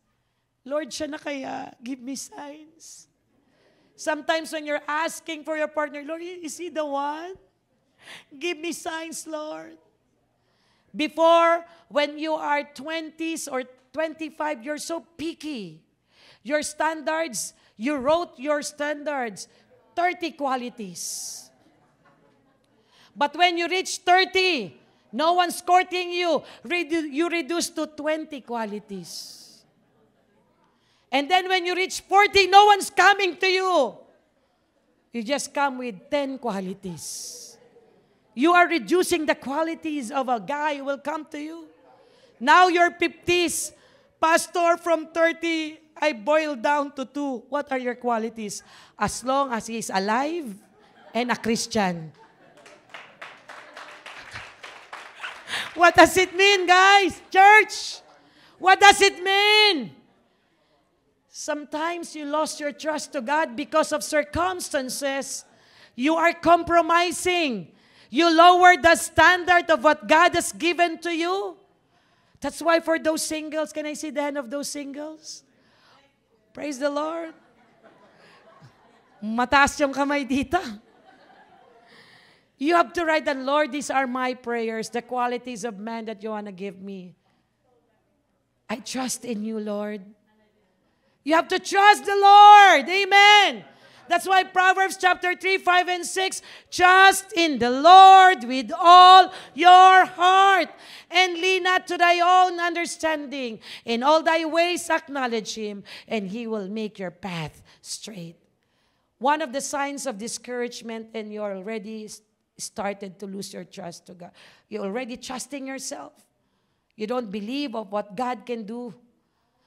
Lord, siya na kaya? Give me signs. Sometimes when you're asking for your partner, Lord, is he the one? Give me signs, Lord. Before, when you are 20s or 25, you're so picky. Your standards, you wrote your standards, 30 qualities. But when you reach 30, no one's courting you. You reduce to 20 qualities. And then when you reach 40, no one's coming to you. You just come with 10 qualities. You are reducing the qualities of a guy who will come to you. Now you're 50s. Pastor, from 30, I boiled down to 2. What are your qualities? As long as he is alive and a Christian. What does it mean, guys? Church, what does it mean? Sometimes you lost your trust to God because of circumstances. You are compromising. You lower the standard of what God has given to you. That's why for those singles, can I see the hand of those singles? Praise the Lord. Mataas yung kamay dito. You have to write that, Lord, these are my prayers, the qualities of man that you want to give me. I trust in you, Lord. You have to trust the Lord. Amen. That's why Proverbs chapter 3, 5, and 6, trust in the Lord with all your heart, and lean not to thy own understanding. In all thy ways acknowledge him, and he will make your path straight. One of the signs of discouragement, and you're already started to lose your trust to God. You're already trusting yourself. You don't believe of what God can do.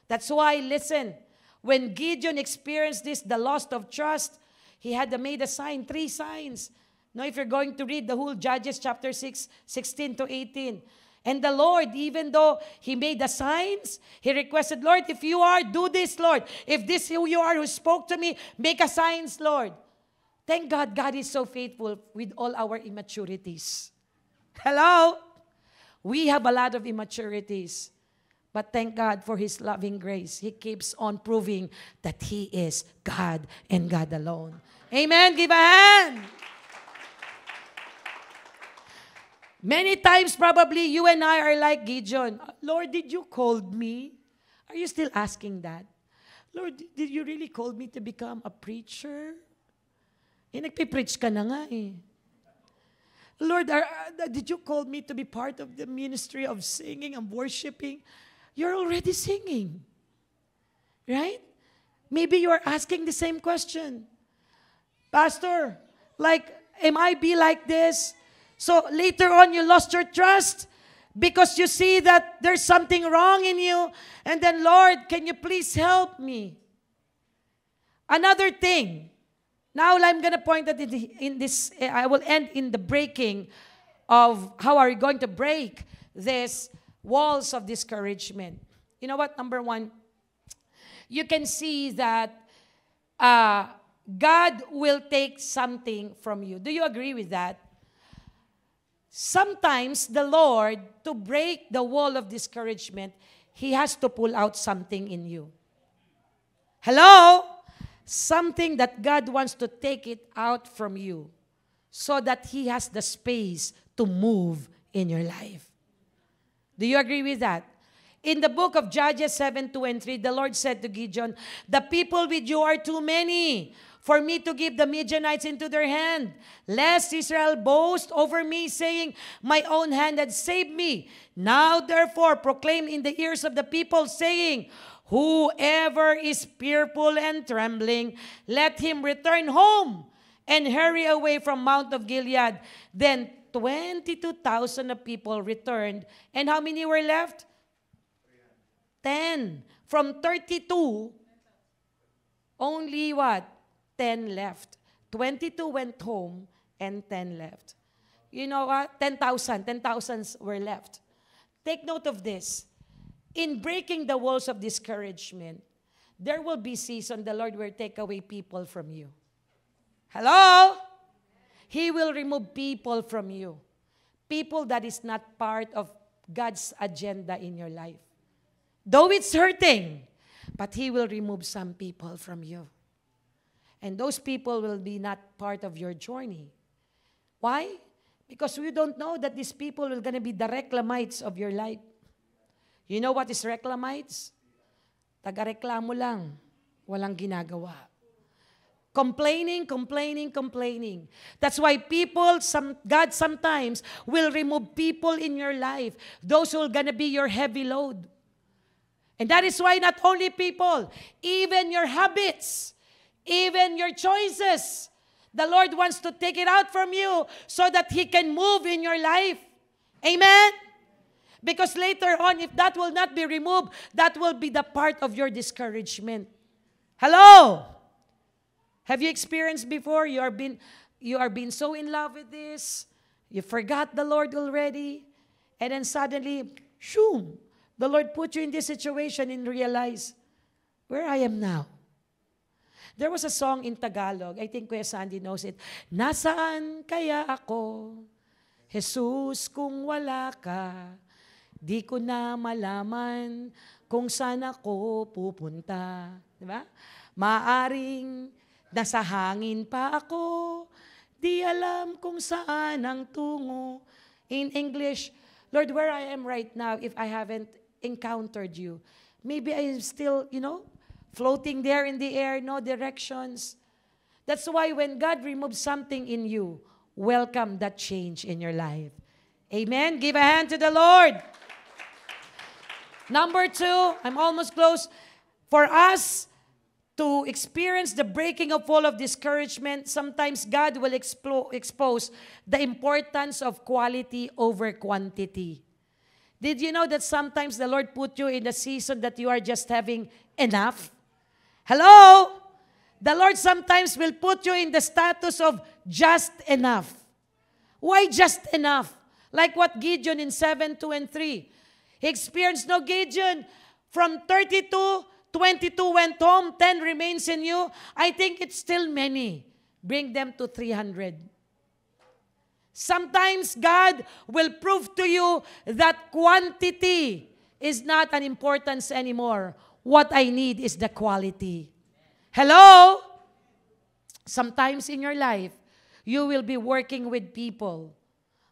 That's why, listen, when Gideon experienced this, the loss of trust, he had made a sign, 3 signs. Now, if you're going to read the whole Judges chapter 6, 16 to 18. And the Lord, even though he made the signs, he requested, Lord, if you are, do this, Lord. If this who you are who spoke to me, make a signs, Lord. Thank God, God is so faithful with all our immaturities. Hello? We have a lot of immaturities. But thank God for his loving grace. He keeps on proving that he is God and God alone. Amen? Give a hand. Many times probably you and I are like Gideon. Lord, did you call me? Are you still asking that? Lord, did you really call me to become a preacher? Nagpipreach ka na nga eh. Lord, did you call me to be part of the ministry of singing and worshiping? You're already singing. Right? Maybe you're asking the same question. Pastor, am I be like this? So later on, you lost your trust because you see that there's something wrong in you. And then, Lord, can you please help me? Another thing. Now I'm going to point that in this, I will end in the breaking of how are we going to break these walls of discouragement. You know what? Number 1, you can see that God will take something from you. Do you agree with that? Sometimes the Lord, to break the wall of discouragement, he has to pull out something in you. Hello? Something that God wants to take it out from you so that he has the space to move in your life. Do you agree with that? In the book of Judges 7, 2 and 3, the Lord said to Gideon, the people with you are too many for me to give the Midianites into their hand, lest Israel boast over me, saying, my own hand had saved me. Now therefore proclaim in the ears of the people, saying, whoever is fearful and trembling, let him return home and hurry away from Mount of Gilead. Then 22,000 of people returned. And how many were left? 10. From 32, only what? 10 left. 22 went home and 10 left. You know what? 10,000. 10,000 were left. Take note of this. In breaking the walls of discouragement, there will be season the Lord will take away people from you. Hello? He will remove people from you. People that is not part of God's agenda in your life. Though it's hurting, but He will remove some people from you. And those people will be not part of your journey. Why? Because we don't know that these people are going to be the reclamites of your life. You know what is reclamites? Taga-reklamo lang. Walang ginagawa. Complaining, complaining, complaining. That's why God sometimes will remove people in your life. Those who are going to be your heavy load. And that is why not only people, even your habits, even your choices, the Lord wants to take it out from you so that He can move in your life. Amen? Because later on, if that will not be removed, that will be the part of your discouragement. Hello? Have you experienced before? You are being so in love with this, you forgot the Lord already, and then suddenly, shoom, the Lord put you in this situation and realize, where I am now. There was a song in Tagalog, I think Kuya Sandy knows it. Nasaan kaya ako, Jesus, kung wala ka? Di ko na malaman kung saan ako pupunta. Diba? Maaring nasa hangin pa ako, di alam kung saan ang tungo. In English, Lord, where I am right now, if I haven't encountered you, maybe I'm still, floating there in the air, no directions. That's why when God removes something in you, welcome that change in your life. Amen? Give a hand to the Lord. Number 2, I'm almost close. For us to experience the breaking of wall of discouragement, sometimes God will expose the importance of quality over quantity. Did you know that sometimes the Lord put you in a season that you are just having enough? Hello? The Lord sometimes will put you in the status of just enough. Why just enough? Like what Gideon in 7:2 and 3. He experienced, no, Gideon, from 32, 22 went home, 10 remains in you. I think it's still many. Bring them to 300. Sometimes God will prove to you that quantity is not an importance anymore. What I need is the quality. Hello? Sometimes in your life, you will be working with people,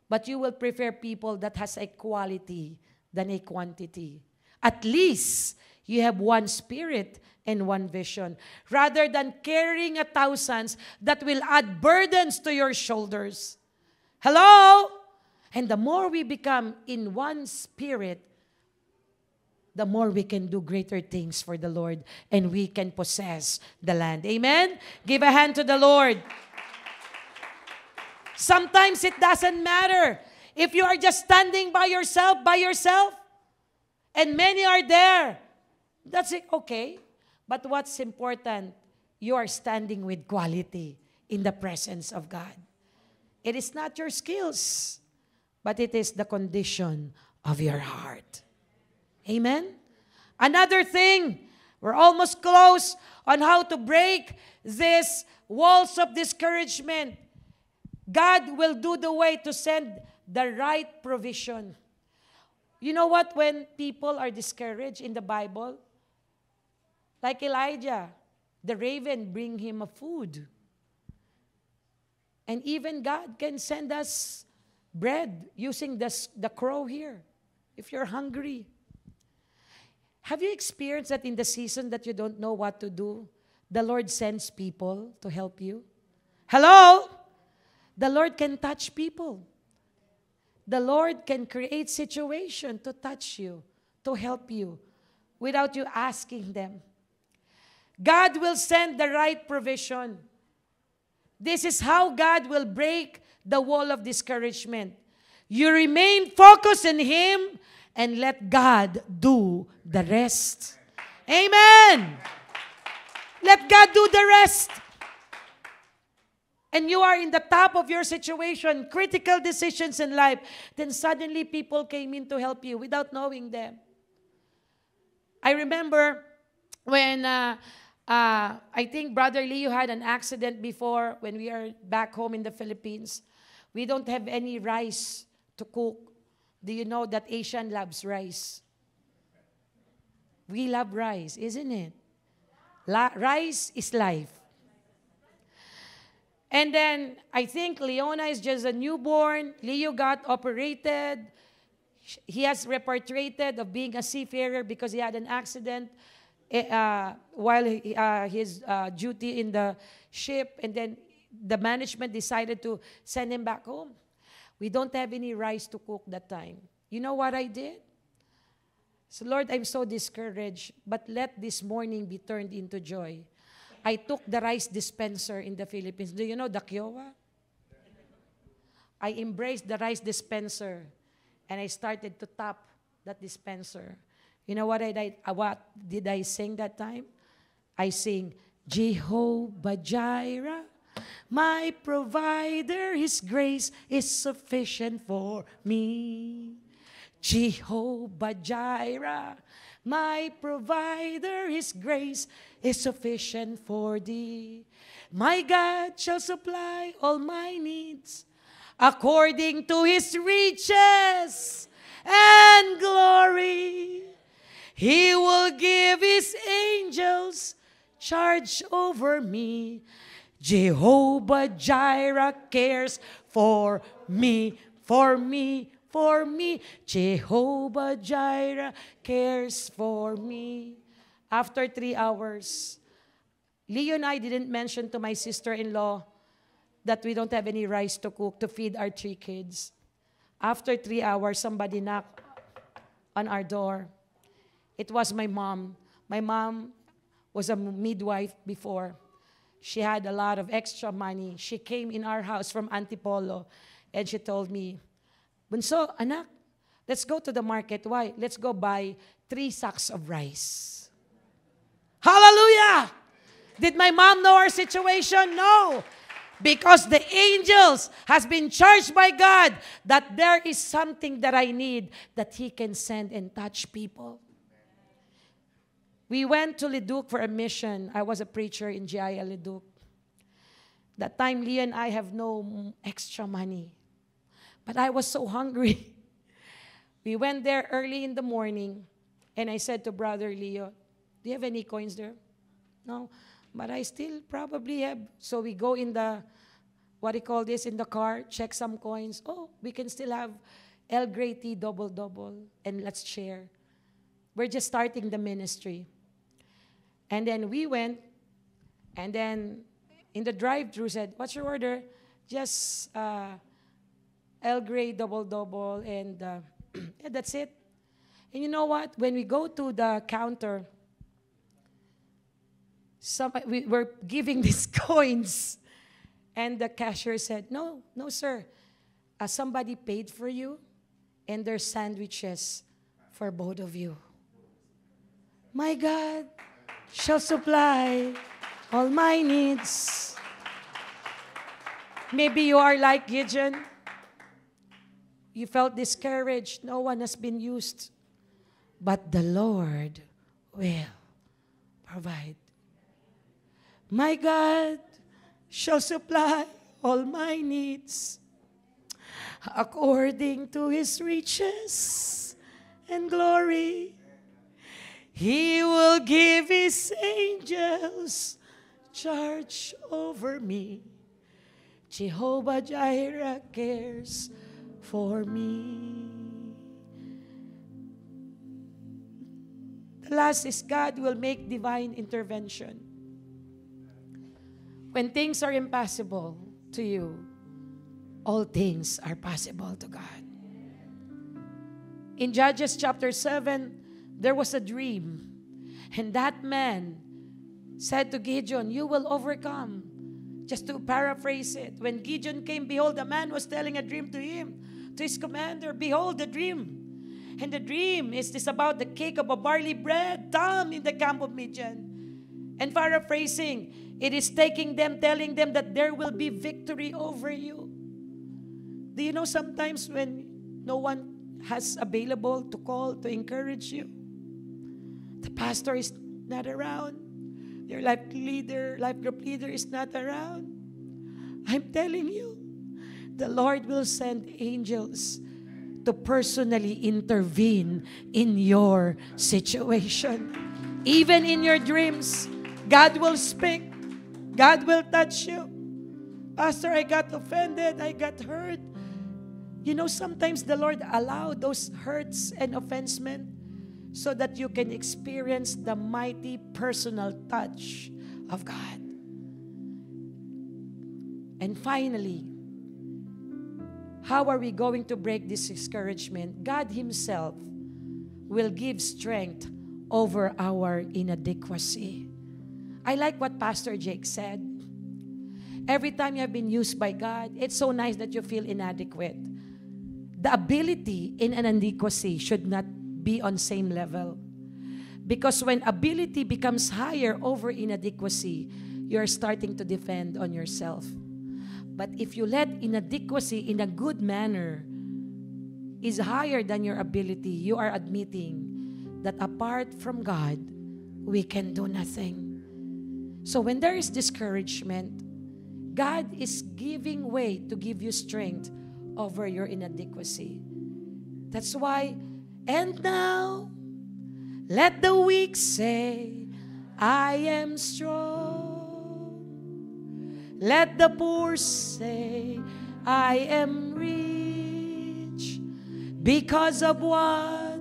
but you will prefer people that has a quality than a quantity. At least, you have one spirit and one vision. Rather than carrying thousands that will add burdens to your shoulders. Hello? And the more we become in one spirit, the more we can do greater things for the Lord and we can possess the land. Amen? Give a hand to the Lord. Sometimes it doesn't matter if you are just standing by yourself, and many are there. That's it, okay. But what's important, you are standing with quality in the presence of God. It is not your skills, but it is the condition of your heart. Amen? Another thing, we're almost close on how to break these walls of discouragement. God will do the way to send the right provision. You know what? When people are discouraged in the Bible, like Elijah, the raven bring him a food. And even God can send us bread using the crow here, if you're hungry. Have you experienced that in the season that you don't know what to do, the Lord sends people to help you? Hello? The Lord can touch people. The Lord can create situation to touch you, to help you, without you asking them. God will send the right provision. This is how God will break the wall of discouragement. You remain focused in Him and let God do the rest. Amen. Let God do the rest. And you are in the top of your situation, critical decisions in life, then suddenly people came in to help you without knowing them. I remember when I think Brother Leo had an accident before when we are back home in the Philippines. We don't have any rice to cook. Do you know that Asian loves rice? We love rice, isn't it? Rice is life. And then I think Leona is just a newborn. Leo got operated. He has repatriated of being a seafarer because he had an accident while his duty in the ship. And then the management decided to send him back home. We don't have any rice to cook that time. You know what I did? So Lord, I'm so discouraged, but let this morning be turned into joy. I took the rice dispenser in the Philippines. Do you know the Kiowa? I embraced the rice dispenser and I started to tap that dispenser. You know what did I sing that time? I sing, Jehovah Jireh, my provider, His grace is sufficient for me. Jehovah Jireh, my provider, His grace is sufficient for thee. My God shall supply all my needs according to His riches and glory. He will give His angels charge over me. Jehovah Jireh cares for me, for me, for me. Jehovah Jireh cares for me. After 3 hours, Leo and I didn't mention to my sister-in-law that we don't have any rice to cook to feed our 3 kids. After 3 hours, somebody knocked on our door. It was my mom. My mom was a midwife before. She had a lot of extra money. She came in our house from Antipolo and she told me, Bunso, anak, let's go to the market. Why? Let's go buy 3 sacks of rice. Hallelujah! Did my mom know our situation? No. Because the angels has been charged by God that there is something that I need that He can send and touch people. We went to Leduc for a mission. I was a preacher in GIA Leduc. That time, Leo and I have no extra money. But I was so hungry. We went there early in the morning, and I said to Brother Leo, do you have any coins there? No, but I still probably have. So we go in the, in the car, check some coins. Oh, we can still have Earl Grey tea double, and let's share. We're just starting the ministry. And then we went, and then in the drive-thru said, what's your order? Just Earl Grey double, and yeah, that's it. And you know what? When we go to the counter, we were giving these coins, and the cashier said, no, sir. Somebody paid for you, and there's sandwiches for both of you. My God shall supply all my needs. Maybe you are like Gideon. You felt discouraged. No one has been used. But the Lord will provide. My God shall supply all my needs according to His riches and glory. He will give His angels charge over me. Jehovah Jireh cares for me. The last is God will make divine intervention. When things are impossible to you, all things are possible to God. In Judges chapter 7, there was a dream. And that man said to Gideon, you will overcome. Just to paraphrase it, when Gideon came, behold, a man was telling a dream to him, to his commander, behold the dream. And the dream is this about the cake of a barley bread, Tom, in the camp of Midian. And paraphrasing, it is telling them that there will be victory over you. Do you know sometimes when no one has available to call, to encourage you, the pastor is not around, your life group leader is not around, I'm telling you, the Lord will send angels to personally intervene in your situation. Even in your dreams, God will speak. God will touch you. Pastor, I got offended. I got hurt. You know, sometimes the Lord allowed those hurts and offenses so that you can experience the mighty personal touch of God. And finally, how are we going to break this discouragement? God Himself will give strength over our inadequacy. I like what Pastor Jake said. Every time you have been used by God, it's so nice that you feel inadequate. The ability in an inadequacy should not be on same level. Because when ability becomes higher over inadequacy, you're starting to depend on yourself. But if you let inadequacy in a good manner is higher than your ability, you are admitting that apart from God, we can do nothing. So when there is discouragement, God is giving way to give you strength over your inadequacy. That's why, and now, let the weak say, I am strong. Let the poor say, I am rich because of what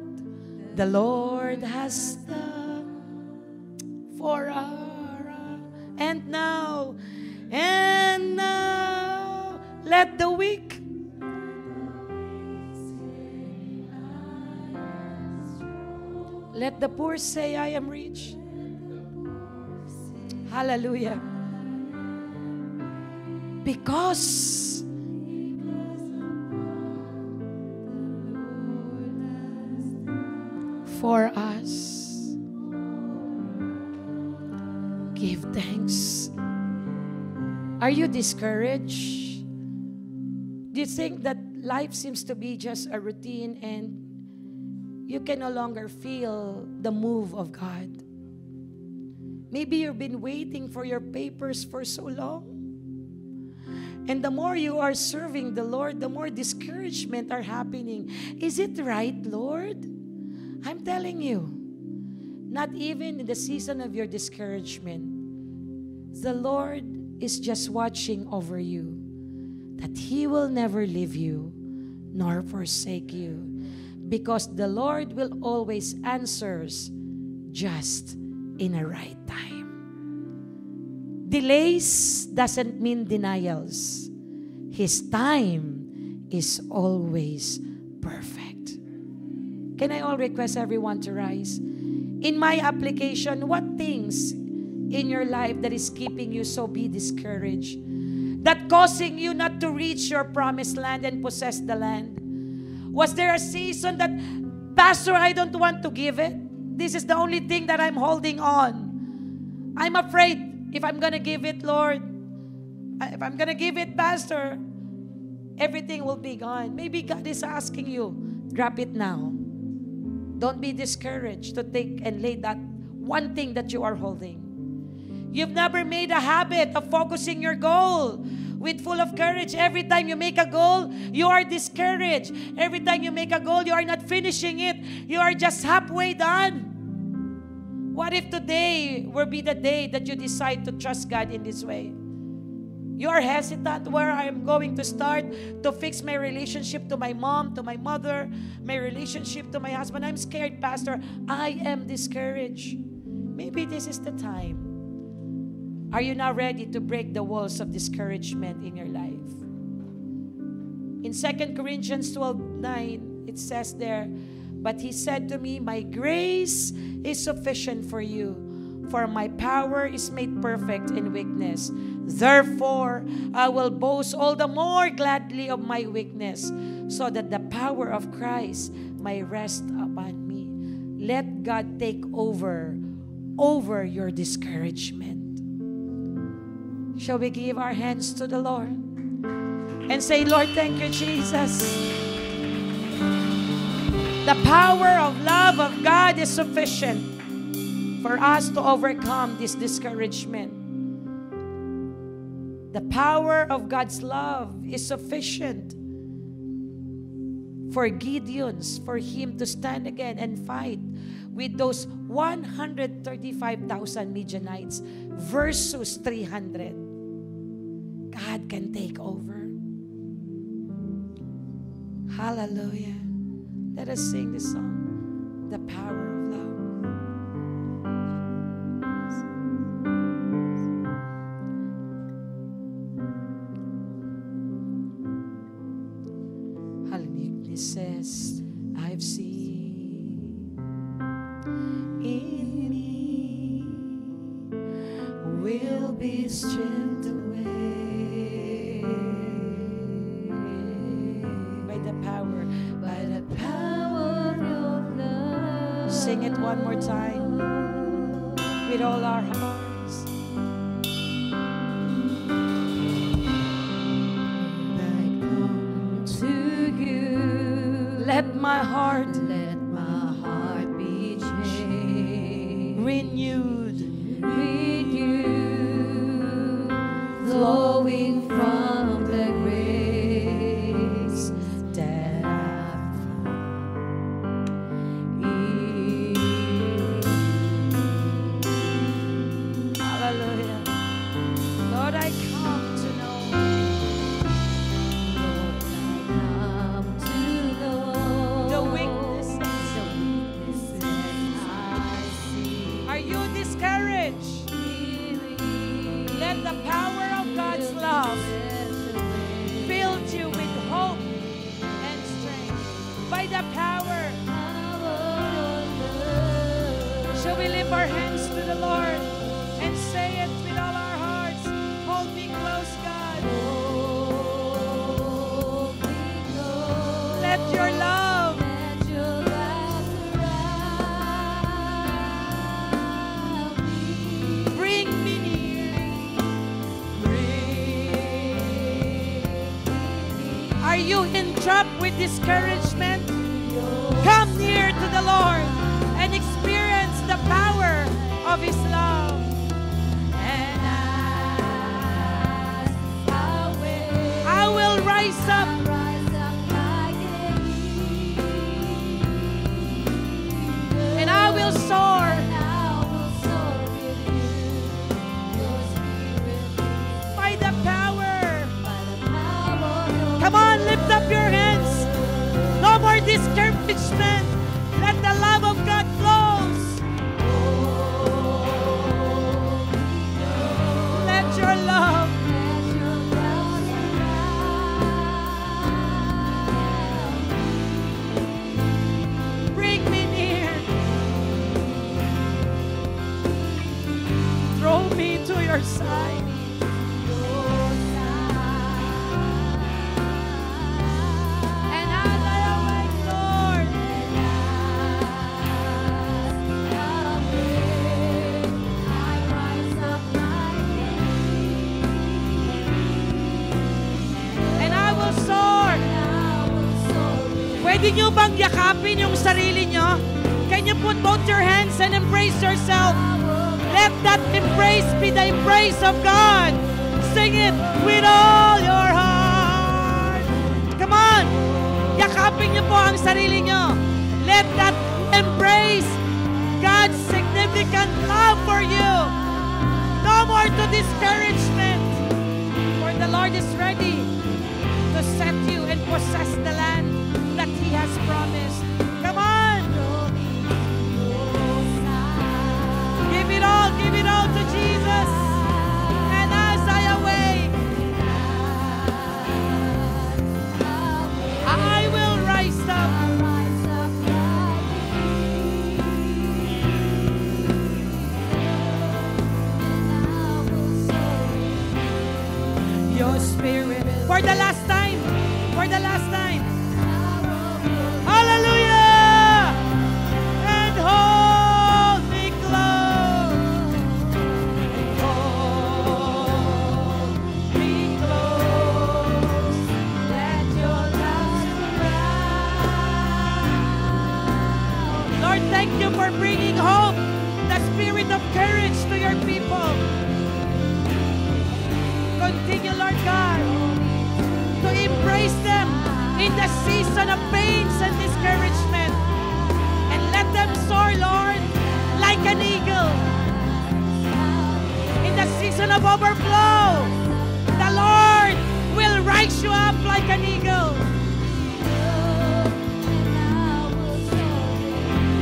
the Lord has done for us. And now, let the weak let the poor say, I am rich. Hallelujah. Because for us, give thanks. Are you discouraged? Do you think that life seems to be just a routine and you can no longer feel the move of God? Maybe you've been waiting for your papers for so long. And the more you are serving the Lord, the more discouragement are happening. Is it right, Lord? I'm telling you, not even in the season of your discouragement, the Lord is just watching over you, that He will never leave you nor forsake you, because the Lord will always answer just in a right time. Delays doesn't mean denials. His time is always perfect. Can I all request everyone to rise? In my application, what things in your life that is keeping you so be discouraged, that causing you not to reach your promised land and possess the land? Was there a season that, Pastor, I don't want to give it? This is the only thing that I'm holding on. I'm afraid if I'm going to give it, Lord, if I'm going to give it, Pastor, everything will be gone. Maybe God is asking you, drop it now. Don't be discouraged to take and lay that one thing that you are holding. You've never made a habit of focusing your goal with full of courage. Every time you make a goal, you are discouraged. Every time you make a goal, you are not finishing it. You are just halfway done. What if today will be the day that you decide to trust God in this way? You are hesitant where I am going to start to fix my relationship to my mom, to my mother, my relationship to my husband. I'm scared, Pastor. I am discouraged. Maybe this is the time. Are you now ready to break the walls of discouragement in your life? In 2 Corinthians 12:9, it says there, but He said to me, my grace is sufficient for you, for my power is made perfect in weakness. Therefore, I will boast all the more gladly of my weakness, so that the power of Christ my rest upon me. Let God take over your discouragement. Shall we give our hands to the Lord and say, Lord, thank you, Jesus. The power of love of God is sufficient for us to overcome this discouragement. The power of God's love is sufficient for Gideon's, for him to stand again and fight with those 135,000 Midianites versus 300. God can take over. Hallelujah. Let us sing this song, The Power of Love. Weaknesses I've seen in me will be stripped away by the power of love. Sing it one more time with all our hearts. Let my heart be changed, renewed, flowing from the grace that I've found. Hallelujah. Lord, I come to know. Let the power of God's love fill you with hope and strength by the power. Shall we lift our hands to the Lord and say it with all our hearts? Hold me close, God. Let your love Are you entrapped with discouragement? Come near to the Lord and experience the power of His love. And I will rise up. And I will soar. By the power. Come on, lift up your hands. No more discouragement. Let the love of God flows. Let your love. Bring me near. Throw me to your side. Pwede nyo bang yakapin yung sarili nyo? Can you put both your hands and embrace yourself? Let that embrace be the embrace of God. Sing it with all your heart. Come on! Yakapin nyo po ang sarili nyo. Let that embrace God's significant love for you. No more to discouragement. For the Lord is ready to set you and possess the land that He has promised. Come on! Give it all to Jesus. And as I awake, I will rise up. Your spirit. For the last time. Hallelujah! the season of pains and discouragement. And let them soar, Lord, like an eagle. In the season of overflow, the Lord will rise you up like an eagle.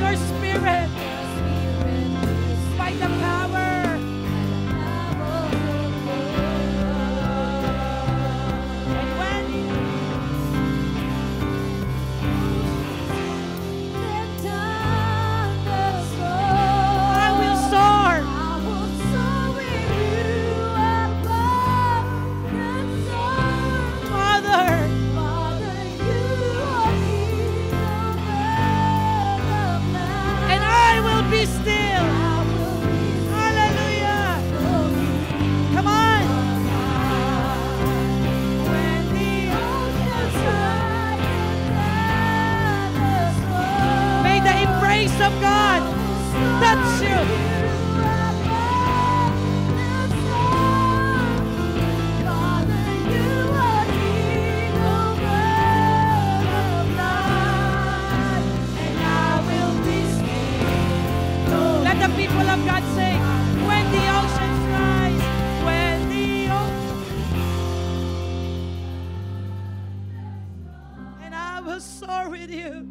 Your spirit, by the power. And when I will soar. Father, and I will be still. Hallelujah. Come on. May the embrace of God touch you. Let the people of God sing. When the oceans rise, when the oceans, and I will soar with you.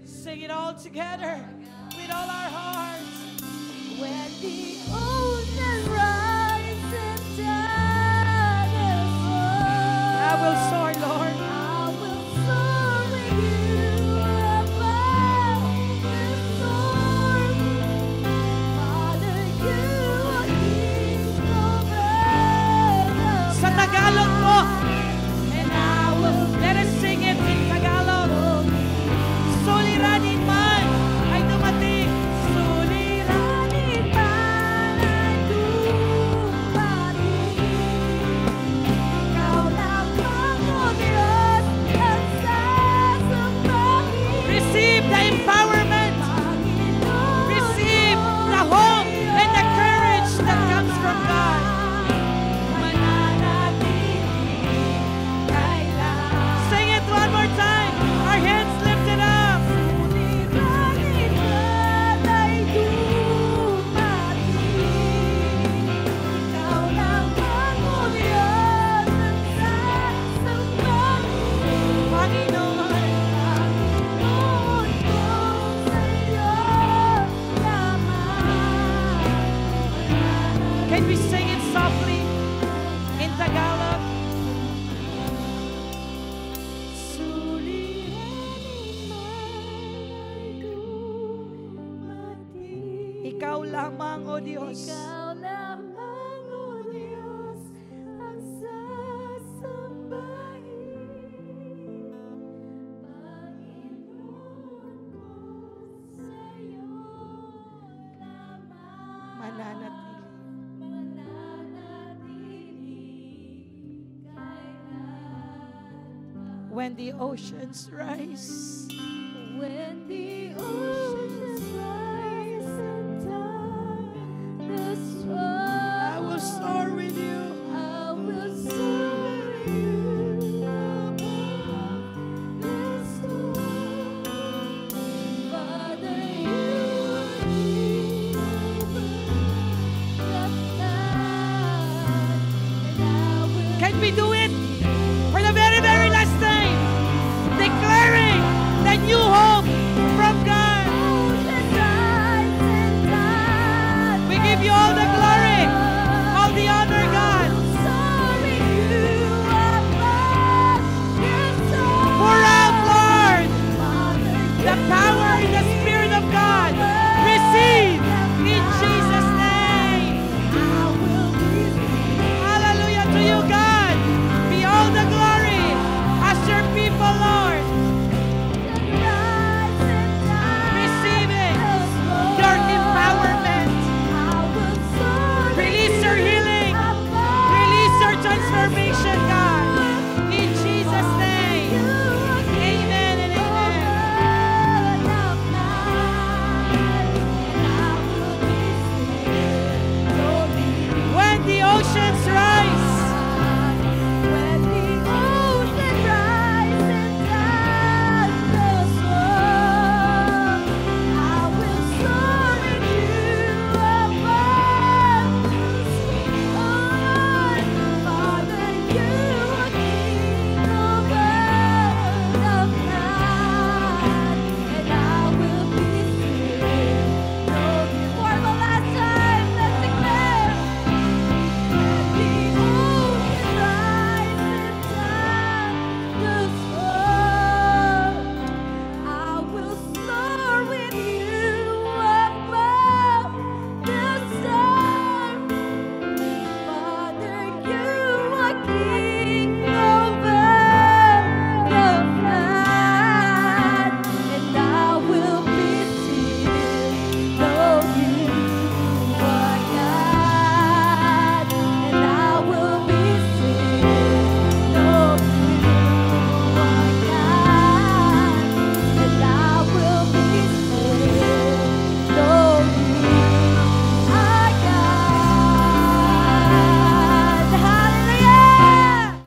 Sing it all together with all our hearts. When the ocean rise and tidal flow, I will soar, Lord. I will soar with you above the storm. Father, you are King over the Sa Tagalog po. and I will Let us sing it in Tagalog. Suliranin man ay dumating. suliranin man ay dumating. Ikaw lamang, O Diyos, ang sasambahin. Receive the empowerment. Panginoon, Receive the hope and the courage that comes from God. mananatili kailan. Sing it one more time. Our hands lifted up. Suliranin man ay dumating. Ikaw lamang, O Diyos, ang sasambahin. Panginoon. Panginoon ko sa'yo lamang. Can we sing it softly in Tagalog? Suliranin man ay dumating. Ikaw lamang, O Diyos. Ikaw lamang, O Diyos, ang sasambahin. Panginoon ko sa'yo lamang. Mananatili. Mananatili kailan. When the oceans rise. When the oceans rise and the storm, I will soar with you. I will soar with you above the storm. Father, you are King over the night, and I will. Can we do it for the very, very last time? Declaring the new hope